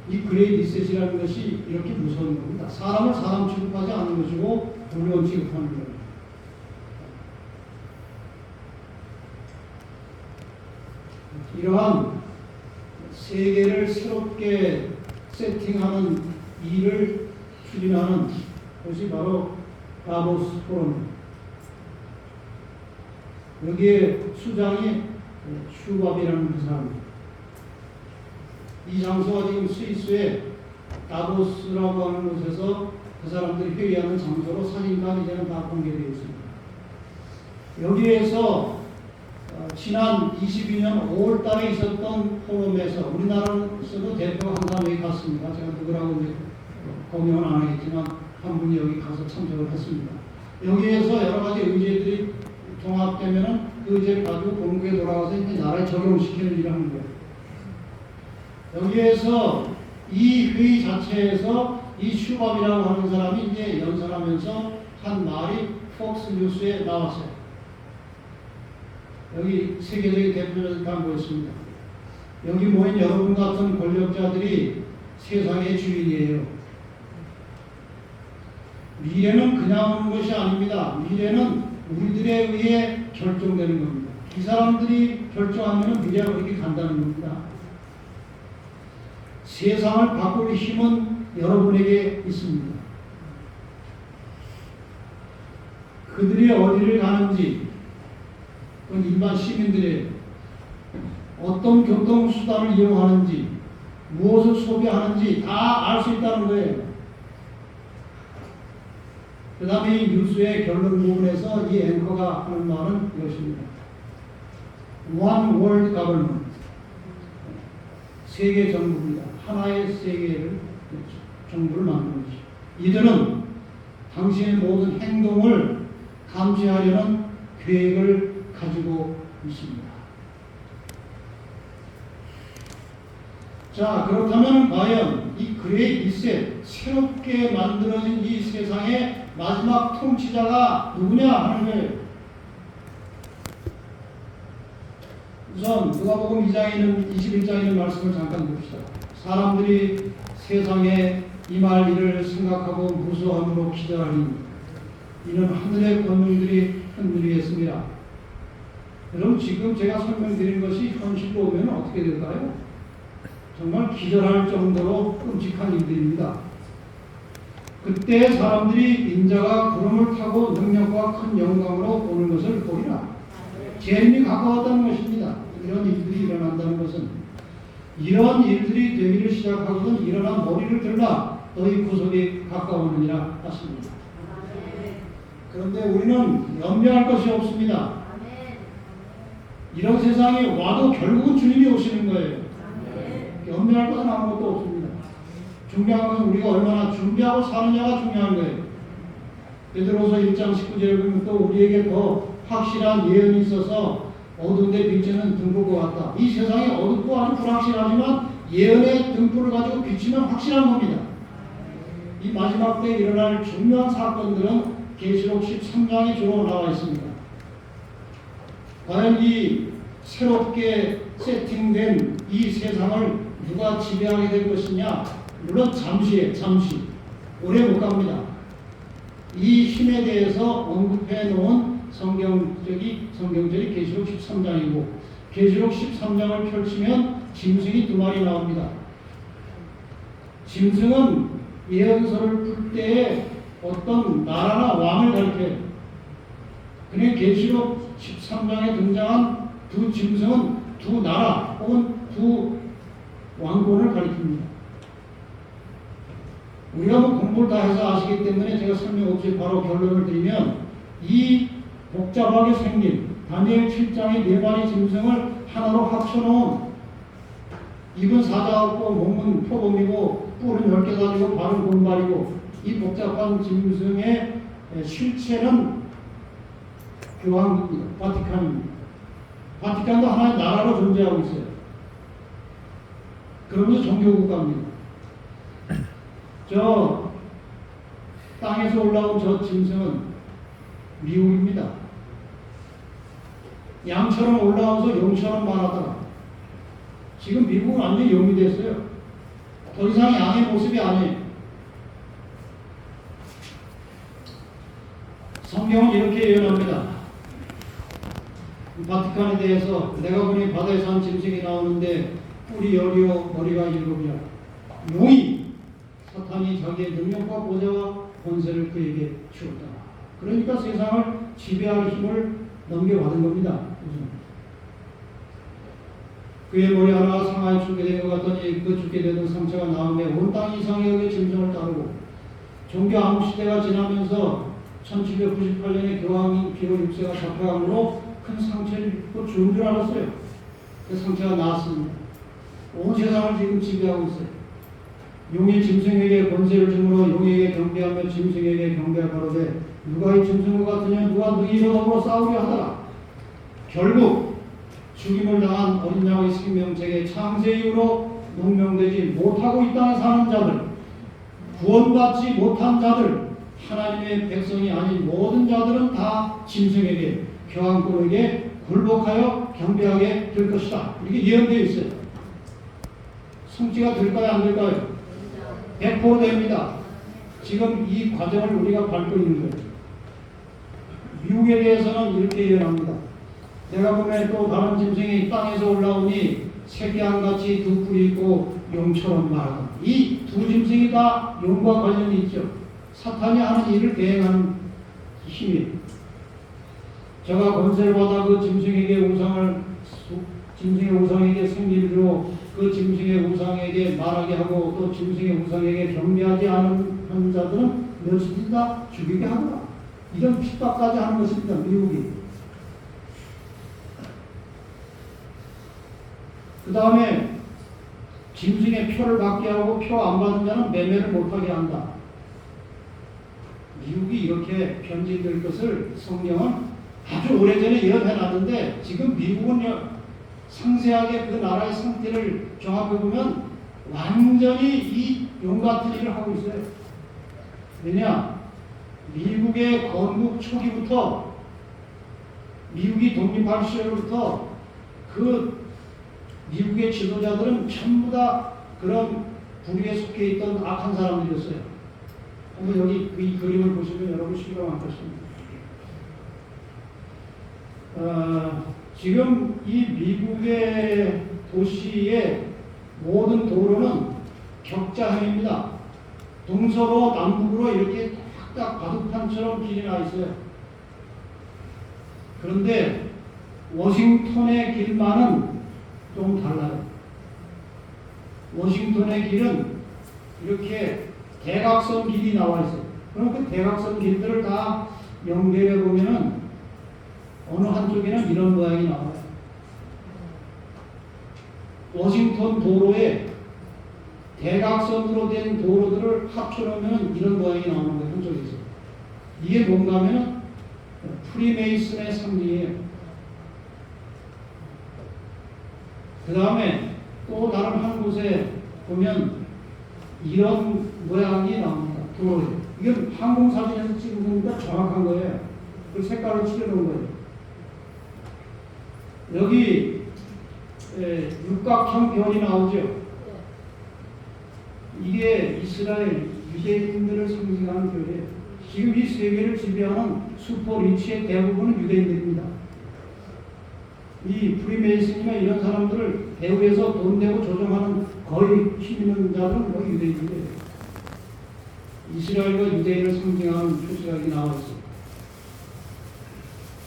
S1: 이 그레이 리셋이라는 것이 이렇게 무서운 겁니다. 사람을 사람 취급하지 않는 것이고 물건 취급하는 거예요. 이러한 세계를 새롭게 세팅하는 일을 추진하는 것이 바로 다보스 포럼입니다. 여기에 수장이 슈밥이라는 그 사람입니다. 이 장소가 지금 스위스의 다보스라고 하는 곳에서 그 사람들이 회의하는 장소로 사진까지 이제는 다 공개되어 있습니다. 여기에서 지난 22년 5월 달에 있었던 포럼에서 우리나라에서도 대표가 항상 여기 갔습니다. 제가 누구라고 이제 공명은 안 하겠지만 한 분이 여기 가서 참석을 했습니다. 여기에서 여러 가지 의제들이 종합되면은 그 의제를 가지고 본국에 돌아가서 이제 나라에 적용시키는 일을 하는 거예요. 여기에서 이 회의 자체에서 이 슈밥이라고 하는 사람이 이제 연설하면서 한 말이 폭스 뉴스에 나왔어요. 여기 세계적인 대표자들 다 모였습니다. 여기 모인 여러분 같은 권력자들이 세상의 주인이에요. 미래는 그냥 오는 것이 아닙니다. 미래는 우리들에 의해 결정되는 겁니다. 이 사람들이 결정하면 미래가 그렇게 간다는 겁니다. 세상을 바꿀 힘은 여러분에게 있습니다. 그들이 어디를 가는지, 그건 일반 시민들의 어떤 교통수단을 이용하는지, 무엇을 소비하는지 다 알 수 있다는 거예요. 그 다음에 이 뉴스의 결론 부분에서 이 앵커가 하는 말은 이것입니다. One World Government. 세계 정부입니다. 하나의 세계를, 정부를 만드는 것이죠. 이들은 당신의 모든 행동을 감시하려는 계획을 가지고 있습니다. 자, 그렇다면 과연 이 그레이 리셋, 새롭게 만들어진 이 세상의 마지막 통치자가 누구냐 하는 거예요. 우선 누가복음 2장에 있는 21장에 있는 말씀을 잠깐 봅시다. 사람들이 세상에 임할 일을 생각하고 무수함으로 기절하니 이는 하늘의 권능들이 흔들리겠습니다. 여러분, 지금 제가 설명드린 것이 현실로 오면 어떻게 될까요? 정말 기절할 정도로 끔찍한 일들입니다. 그때 사람들이 인자가 구름을 타고 능력과 큰 영광으로 오는 것을 보리라. 재림이 가까웠다는 것입니다. 이런 일들이 일어난다는 것은 이런 일들이 되기를 시작하거든 일어나 머리를 들라 너희 구속이 가까우느니라 하십니다. 그런데 우리는 염려할 것이 없습니다. 이런 세상에 와도 결국은 주님이 오시는 거예요. 염려할 것은 아무것도 없습니다. 중요한 것은 우리가 얼마나 준비하고 사느냐가 중요한 거예요. 베드로서 1장 19절에 보면 또 우리에게 더 확실한 예언이 있어서 어두운데 비치는 등불과 같다. 이 세상이 어둡고 아주 불확실하지만 예언의 등불을 가지고 비치면 확실한 겁니다. 이 마지막 때 일어날 중요한 사건들은 계시록 13장에 주로 나와 있습니다. 과연 이 새롭게 세팅된 이 세상을 누가 지배하게 될 것이냐? 물론 잠시 오래 못 갑니다. 이 힘에 대해서 언급해 놓은 성경절이 계시록 13장이고 계시록 13장을 펼치면 짐승이 2마리 나옵니다. 짐승은 예언서를 풀 때에 어떤 나라나 왕을 가리켜요. 그냥 계시록 13장에 등장한 2 짐승은 2 나라 혹은 2 왕권을 가리킵니다. 우리가 뭐 공부를 다 해서 아시기 때문에 제가 설명 없이 바로 결론을 드리면 이 복잡하게 생긴 다니엘 7장의 4마리 짐승을 하나로 합쳐놓은 입은 사자 없고 몸은 표범이고 뿔은 10개 가지고 발은 곰발이고 이 복잡한 짐승의 실체는 교황입니다. 바티칸입니다. 바티칸도 하나의 나라로 존재하고 있어요. 그러면서 종교국가입니다. 저 땅에서 올라온 저 짐승은 미국입니다. 양처럼 올라와서 용처럼 말하다가 지금 미국은 완전히 용이 됐어요. 더 이상 양의 모습이 아니에요. 성경은 이렇게 예언합니다. 바티칸에 대해서 내가 보니 바다에 산 짐승이 나오는데 뿔이 10이요 머리가 7이야. 용이 사탄이 자기의 능력과 보좌와 권세를 그에게 주었다. 그러니까 세상을 지배할 힘을 넘겨받은 겁니다. 그의 머리 하나가 상하에 죽게 된 것 같더니 그 죽게 되던 상처가 나음에 온 땅 이상의 의 짐승을 따르고 종교 암흑 시대가 지나면서 1798년에 교황인 피로 6세가 잡혀감으로 큰 상처를 입고 죽은 줄 알았어요. 그 상처가 나았습니다. 온 세상을 지금 지배하고 있어요. 용이 짐승에게 권세를 주므로 용에게 경배하며 짐승에게 경배하거로되 누가 이 짐승과 같으냐 누가 너희로 더불어 싸우려 하더라. 결국 죽임을 당한 어린 양의 생명책에 창세 이후로 농명되지 못하고 이 땅에 사는 자들, 구원받지 못한 자들, 하나님의 백성이 아닌 모든 자들은 다 짐승에게 교황권에게 굴복하여 경배하게 될 것이다. 이게 예언되어 있어요. 성취가 될까요? 안 될까요? 100% 됩니다. 지금 이 과정을 우리가 밟고 있는 거예요. 미국에 대해서는 이렇게 예언합니다. 내가 보면 또 다른 짐승이 땅에서 올라오니 새끼양같이 2 뿔이 있고 용처럼 말하다. 이 2 짐승이 다 용과 관련이 있죠. 사탄이 하는 일을 대행하는 힘이에요. 저가 권세를 받아 그 짐승에게 짐승의 우상에게 생기를 주어 그 짐승의 우상에게 말하게 하고 또 짐승의 우상에게 경배하지 않은 자들은 며칠 다 죽이게 하더라. 이런 핍박까지 하는 것입니다. 미국이. 그 다음에 짐승의 표를 받게 하고 표 안 받은 자는 매매를 못하게 한다. 미국이 이렇게 변질될 것을 성경은 아주 오래전에 예언해놨는데 지금 미국은 상세하게 그 나라의 상태를 종합해보면 완전히 이 용같은 일을 하고 있어요. 왜냐? 미국의 건국 초기부터 미국이 독립할 시절부터 그 미국의 지도자들은 전부 다 그런 부류에 속해 있던 악한 사람들이었어요. 한번 여기 이 그림을 보시면 여러분 실감할 것입니다. 지금 이 미국의 도시의 모든 도로는 격자형입니다. 동서로 남북으로 이렇게 딱 바둑판처럼 길이 나 있어요. 그런데 워싱턴의 길만은 좀 달라요. 워싱턴의 길은 이렇게 대각선 길이 나와 있어요. 그럼 그 대각선 길들을 다 연결해 보면은 어느 한쪽에는 이런 모양이 나와요. 워싱턴 도로에 대각선으로 된 도로들을 합쳐놓으면 이런 모양이 나오는 거예요. 한쪽에서. 이게 뭔가 하면 프리메이슨의 상징이에요. 그 다음에 또 다른 한 곳에 보면 이런 모양이 나옵니다. 도로에. 이건 항공사진에서 찍은 겁니다. 정확한 거예요. 그 색깔을 칠해놓은 거예요. 여기 육각형 별이 나오죠. 이게 이스라엘 유대인들을 상징하는 별이에요. 지금 이 세계를 지배하는 슈퍼 리치의 대부분은 유대인들입니다. 이 프리메이슨이나 이런 사람들을 배후에서 돈 내고 조종하는 거의 힘 있는 자들은 거의 유대인들이에요. 이스라엘과 유대인을 상징하는 표시가 여기 나와 있습니다.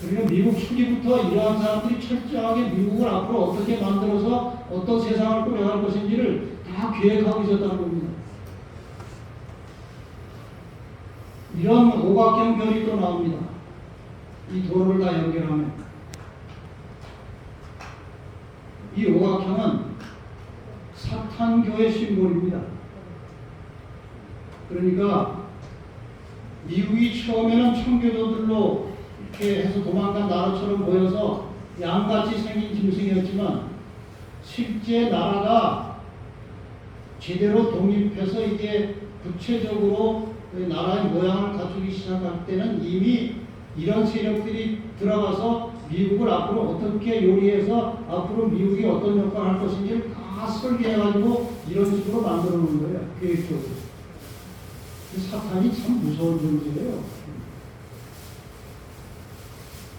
S1: 그리고 미국 초기부터 이러한 사람들이 철저하게 미국을 앞으로 어떻게 만들어서 어떤 세상을 꾸려갈 것인지를 다 계획하고 있었다는 겁니다. 이런 오각형 별이 또 나옵니다. 이 도로를 다 연결하면. 이 오각형은 사탄교의 심볼입니다. 그러니까 미국이 처음에는 청교도들로 이렇게 해서 도망간 나라처럼 보여서 양같이 생긴 짐승이었지만 실제 나라가 제대로 독립해서 이게 구체적으로 나라의 모양을 갖추기 시작할 때는 이미 이런 세력들이 들어가서 미국을 앞으로 어떻게 요리해서 앞으로 미국이 어떤 역할을 할 것인지를 다 설계해가지고 이런 식으로 만들어 놓은 거예요. 계획적으로. 사탄이 참 무서운 존재예요.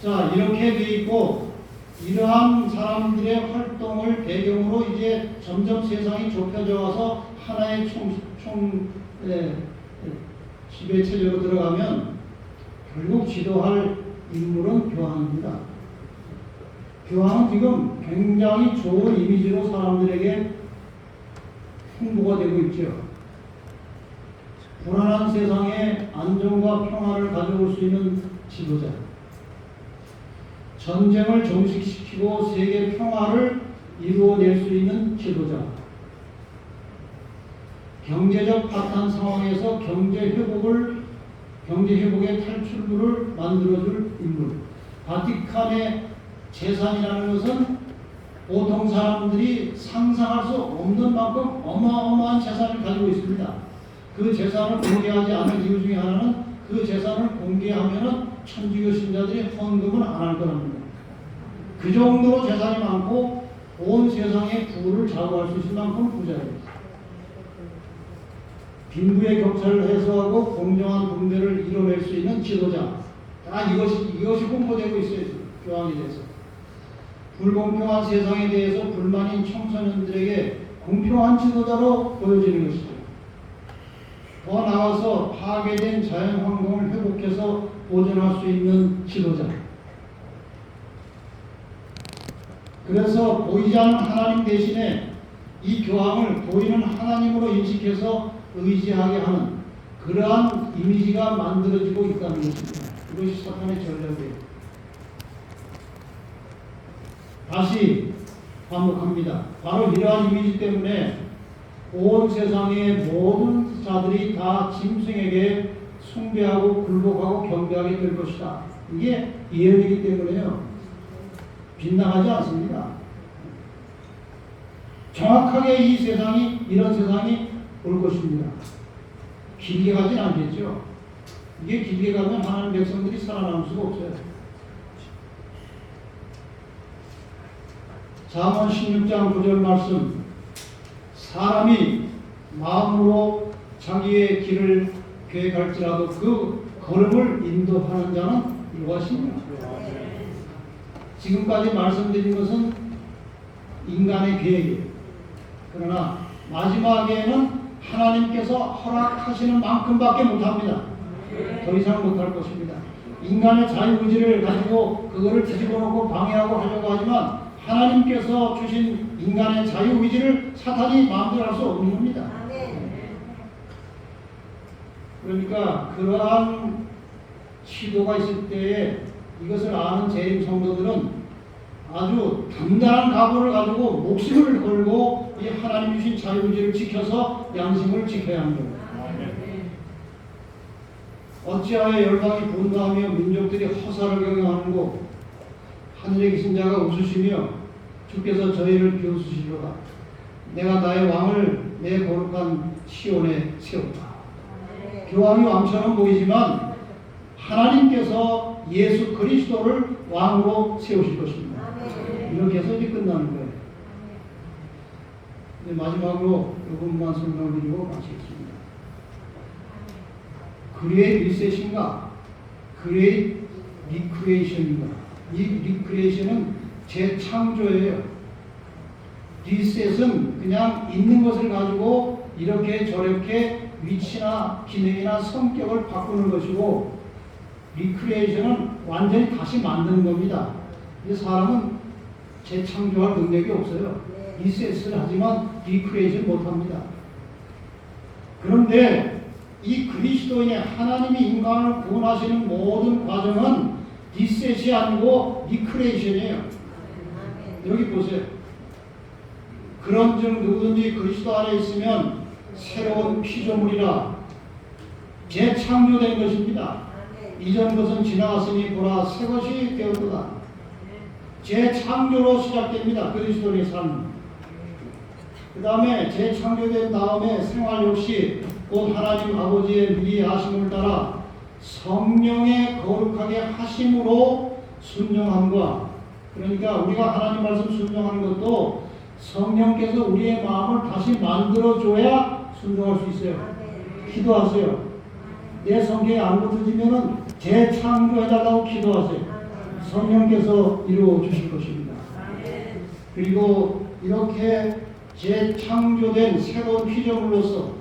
S1: 자, 이렇게 돼 있고 이러한 사람들의 활동을 배경으로 이제 점점 세상이 좁혀져 와서 하나의 지배체제로 들어가면 결국 지도할 인물은 교황입니다. 교황은 지금 굉장히 좋은 이미지로 사람들에게 홍보가 되고 있죠. 불안한 세상에 안정과 평화를 가져올 수 있는 지도자. 전쟁을 종식시키고 세계 평화를 이루어낼 수 있는 지도자. 경제적 파탄 상황에서 경제 회복의 탈출구를 만들어줄 인물. 바티칸의 재산이라는 것은 보통 사람들이 상상할 수 없는 만큼 어마어마한 재산을 가지고 있습니다. 그 재산을 공개하지 않을 이유 중에 하나는 그 재산을 공개하면은 천주교 신자들이 헌금을 안 할 거랍니다. 그 정도로 재산이 많고 온 세상의 부를 좌우할 수 있을 만큼 부자예요. 빈부의 격차를 해소하고 공정한 분배를 이뤄낼 수 있는 지도자. 다 이것이 홍보되고 있어요. 교황에 대해서. 불공평한 세상에 대해서 불만인 청소년들에게 공평한 지도자로 보여지는 것이죠. 더 나아가서 파괴된 자연 환경을 회복해서 보존할 수 있는 지도자. 그래서 보이지 않는 하나님 대신에 이 교황을 보이는 하나님으로 인식해서 의지하게 하는 그러한 이미지가 만들어지고 있다는 것입니다. 이것이 사탄의 전략이에요. 다시 반복합니다. 바로 이러한 이미지 때문에 온 세상의 모든 자들이 다 짐승에게 숭배하고 굴복하고 경배하게 될 것이다. 이게 예언이기 때문에요. 빗나가지 않습니다. 정확하게 이런 세상이 올 것입니다. 길게 가진 않겠죠. 이게 길게 가면 하나님 백성들이 살아남을 수가 없어요. 잠언 16장 9절 말씀. 사람이 마음으로 자기의 길을 계획할지라도 그 걸음을 인도하는 자는 이것입니다. 지금까지 말씀드린 것은 인간의 계획이에요. 그러나 마지막에는 하나님께서 허락하시는 만큼밖에 못합니다. 더 이상 못할 것입니다. 인간의 자유의지를 가지고 그거를 뒤집어 놓고 방해하고 하려고 하지만 하나님께서 주신 인간의 자유의지를 사탄이 마음대로 할 수 없는 겁니다. 그러니까 그러한 시도가 있을 때에 이것을 아는 재림 성도들은 아주 단단한 각오를 가지고 목숨을 걸고 이 하나님 주신 자유의지를 지켜서 양심을 지켜야 합니다. 어찌하여 열방이 분노하며 민족들이 허사를 경영하는고 하늘에 계신 자가 웃으시며 주께서 저희를 비웃으시리로다. 내가 나의 왕을 내 거룩한 시온에 세웠다. 교황이 왕처럼 보이지만 하나님께서 예수 그리스도를 왕으로 세우실 것입니다. 이렇게 해서 이제 끝나는 거예요. 이제 마지막으로 이 부분만 설명을 드리고 마치겠습니다. 그레이트 리셋인가? 그레이트 리크리에이션인가? 이 리크리에이션은 재창조예요. 리셋은 그냥 있는 것을 가지고 이렇게 저렇게 위치나 기능이나 성격을 바꾸는 것이고, 리크리에이션은 완전히 다시 만드는 겁니다. 이 사람은 재창조할 능력이 없어요. 리셋을 하지만 리크리에이션 못합니다. 그런데 이 그리스도인의 하나님이 인간을 구원하시는 모든 과정은 리셋이 아니고 리크리에이션이에요. 여기 보세요. 그런즉 누구든지 그리스도 안에 있으면 새로운 피조물이라 재창조된 것입니다. 이전 것은 지나갔으니 보라 새 것이 되었도다. 재창조로 시작됩니다. 그리스도의 삶. 그 다음에 재창조된 다음에 생활 역시 곧 하나님 아버지의 미리 하심을 따라 성령의 거룩하게 하심으로 순종함과, 그러니까 우리가 하나님 말씀 순종하는 것도 성령께서 우리의 마음을 다시 만들어줘야 순종할 수 있어요. 기도하세요. 내 성경에 아무것도 지면은 재창조해달라고 기도하세요. 성령께서 이루어 주실 것입니다. 그리고 이렇게 재창조된 새로운 피조물로서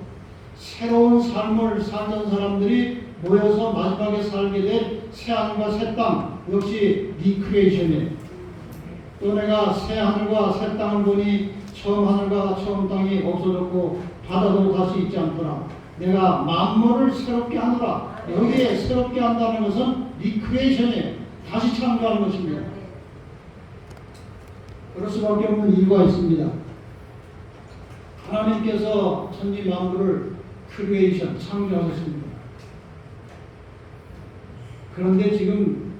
S1: 새로운 삶을 살던 사람들이 모여서 마지막에 살게 된 새하늘과 새 땅, 역시 리크리에이션이에요. 또 내가 새 하늘과 새 땅을 보니 처음 하늘과 처음 땅이 없어졌고 바다도 다시 있지 않더라. 내가 만물을 새롭게 하노라. 여기에 새롭게 한다는 것은 리크리에이션이에요. 다시 창조하는 것입니다. 그럴 수밖에 없는 이유가 있습니다. 하나님께서 천지 만물을 크리에이션, 창조하셨습니다. 그런데 지금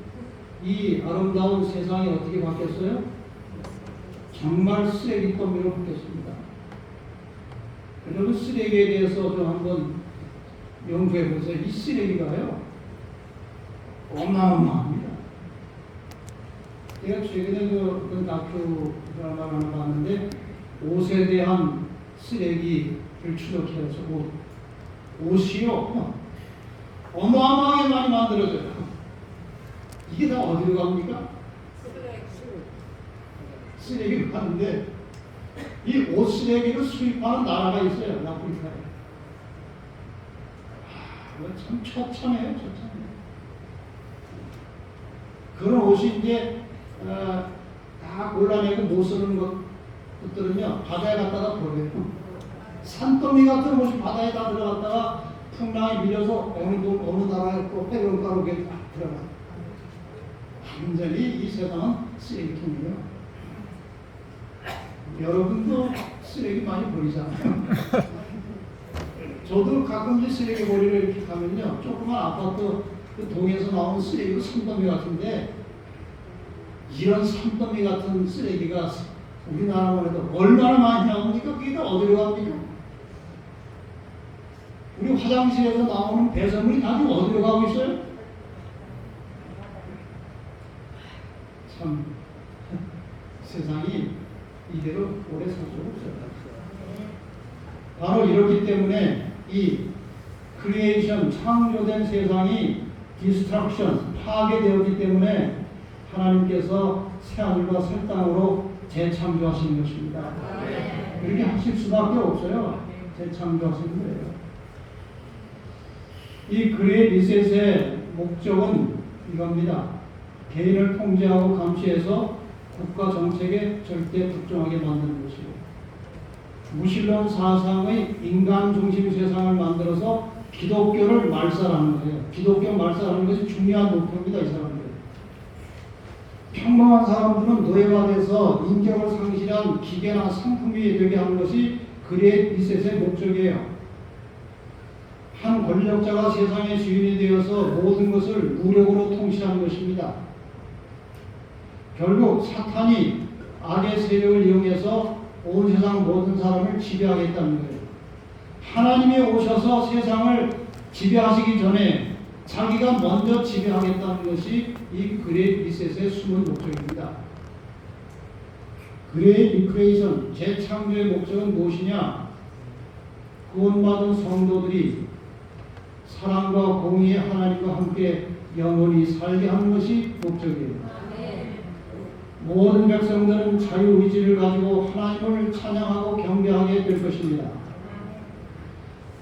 S1: 이 아름다운 세상이 어떻게 바뀌었어요? 정말 쓰레기더미로 바뀌었습니다. 여러분 쓰레기에 대해서 좀 한번 연구해 보세요. 이 쓰레기가요 어마어마합니다. 제가 최근에 그 다큐 드라마를 하나 봤는데 옷에 대한 쓰레기를 추적해서 옷이요 어마어마하게 많이 만들어져요. 이게 다 어디로 갑니까? 쓰레기로 가는데 이 옷 쓰레기를 수입하는 나라가 있어요. 아프리카에. 참 처참해요. 처참해. 그런 옷이 이제 다 골라내고 못 쓰는 것들은요 바다에 갖다가 버려요. 산더미 같은 옷이 바다에 다 들어갔다가 풍랑이 밀려서 어느 나라에 또 해변가로 딱 들어가. 완전히 이 세상은 쓰레기통이에요. 여러분도 쓰레기 많이 버리잖아요. 저도 가끔씩 쓰레기 버리러 이렇게 가면요 조그만 아파트 그 동에서 나온 쓰레기가 산더미 같은데, 이런 산더미 같은 쓰레기가 우리나라만 해도 얼마나 많이 나옵니까? 그게 다 어디로 갑니까? 우리 화장실에서 나오는 배설물이 다 지금 어디로 가고 있어요? 참 세상이 이대로 오래 살 수가 없어요. 바로 이렇기 때문에 이 크리에이션, 창조된 세상이 디스트럭션, 파괴되었기 때문에 하나님께서 새하늘과 새 땅으로 재창조하시는 것입니다. 그렇게 하실 수밖에 없어요. 재창조하시는 거예요. 이 그레이트 리셋의 목적은 이겁니다. 개인을 통제하고 감시해서 국가 정책에 절대 복종하게 만드는 것이고, 무신론 사상의 인간 중심 세상을 만들어서 기독교를 말살하는 거예요. 기독교 말살하는 것이 중요한 목표입니다. 이 사람들. 평범한 사람들은 노예화돼서 인격을 상실한 기계나 상품이 되게 하는 것이 그레이트 리셋의 목적이에요. 한 권력자가 세상의 주인이 되어서 모든 것을 무력으로 통치하는 것입니다. 결국 사탄이 악의 세력을 이용해서 온 세상 모든 사람을 지배하겠다는 거예요. 하나님이 오셔서 세상을 지배하시기 전에 자기가 먼저 지배하겠다는 것이 이 그레이트 리셋의 숨은 목적입니다. 그레이트 리크레이션, 재창조의 목적은 무엇이냐? 구원받은 성도들이 사랑과 공의의 하나님과 함께 영원히 살게 하는 것이 목적이에요. 모든 백성들은 자유의지를 가지고 하나님을 찬양하고 경배하게 될 것입니다.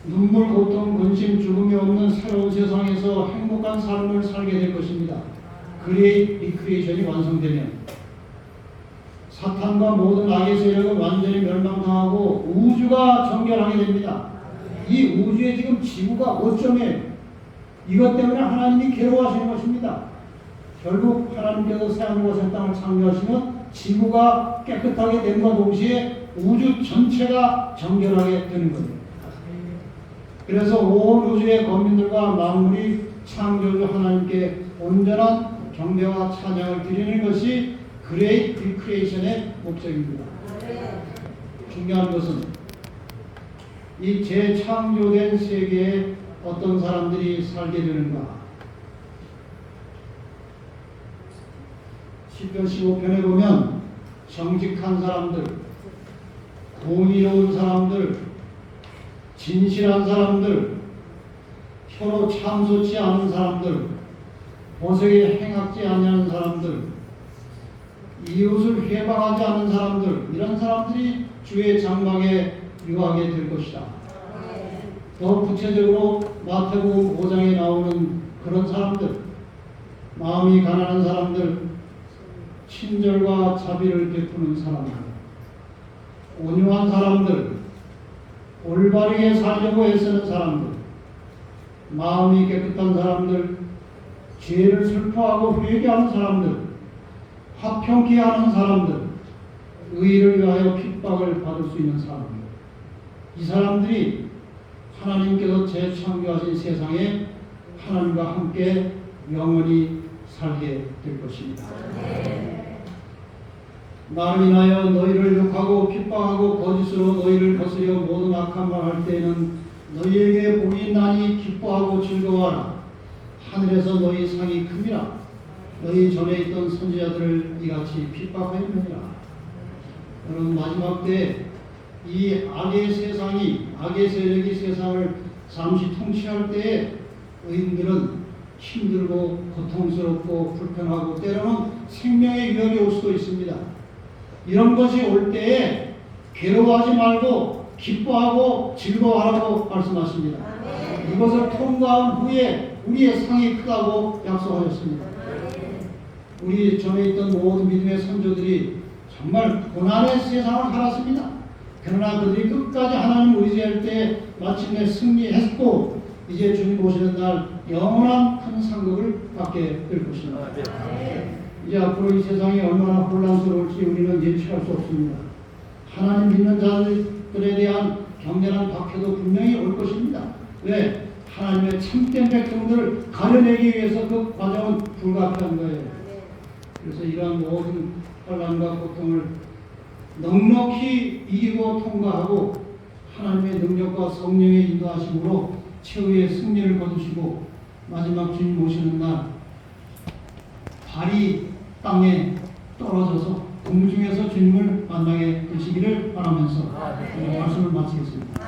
S1: 눈물, 고통, 근심, 죽음이 없는 새로운 세상에서 행복한 삶을 살게 될 것입니다. 그레이트 리크리에이션이 완성되면 사탄과 모든 악의 세력은 완전히 멸망당하고 우주가 정결하게 됩니다. 이 우주에 지금 지구가 5점이에요. 이것 때문에 하나님이 괴로워하시는 것입니다. 결국 하나님께서 새하늘과 새 땅을 창조하시면 지구가 깨끗하게 됨과 동시에 우주 전체가 정결하게 되는 겁니다. 그래서 온 우주의 거민들과 만물이 창조주 하나님께 온전한 경배와 찬양을 드리는 것이 그레이트 리크리에이션의 목적입니다. 중요한 것은 이 재창조된 세계에 어떤 사람들이 살게 되는가. 시편 15편에 보면 정직한 사람들, 공의로운 사람들, 진실한 사람들, 혀로 참소치 않은 사람들, 보석에 행악지 아니하는 사람들, 이웃을 회방하지 않은 사람들, 이런 사람들이 주의 장막에 유하게 될 것이다. 더 구체적으로 마태복음 5장에 나오는 그런 사람들, 마음이 가난한 사람들, 친절과 자비를 베푸는 사람들, 온유한 사람들, 올바르게 살려고 애쓰는 사람들, 마음이 깨끗한 사람들, 죄를 슬퍼하고 회개하는 사람들, 화평케 하는 사람들, 의를 위하여 핍박을 받을 수 있는 사람들, 이 사람들이 하나님께서 재창조하신 세상에 하나님과 함께 영원히 살게 될 것입니다. 나를 인하여 너희를 욕하고 핍박하고 거짓으로 너희를 거스려 모든 악한 말 할 때에는 너희에게 복이 있나니 기뻐하고 즐거워하라. 하늘에서 너희 상이 큽니다. 너희 전에 있던 선지자들을 이같이 핍박하였느니라. 여러분, 마지막 때 이 악의 세상이, 악의 세력이 세상을 잠시 통치할 때에 의인들은 힘들고 고통스럽고 불편하고 때로는 생명의 위협이 올 수도 있습니다. 이런 것이 올 때에 괴로워하지 말고 기뻐하고 즐거워하라고 말씀하십니다. 이것을 통과한 후에 우리의 상이 크다고 약속하셨습니다. 우리 전에 있던 모든 믿음의 선조들이 정말 고난의 세상을 살았습니다. 그러나 그들이 끝까지 하나님을 의지할 때 마침내 승리했고 이제 주님 오시는 날 영원한 큰 상급을 받게 될 것입니다. 이제 앞으로 이 세상이 얼마나 혼란스러울지 우리는 예측할 수 없습니다. 하나님 믿는 자들에 대한 격렬한 박해도 분명히 올 것입니다. 왜? 하나님의 참된 백성들을 가려내기 위해서 그 과정은 불가피한 거예요. 그래서 이러한 모든 혼란과 고통을 넉넉히 이기고 통과하고 하나님의 능력과 성령의 인도하심으로 최후의 승리를 거두시고 마지막 주님 오시는 날 발이 땅에 떨어져서 공중에서 주님을 만나게 되시기를 바라면서 말씀을 마치겠습니다.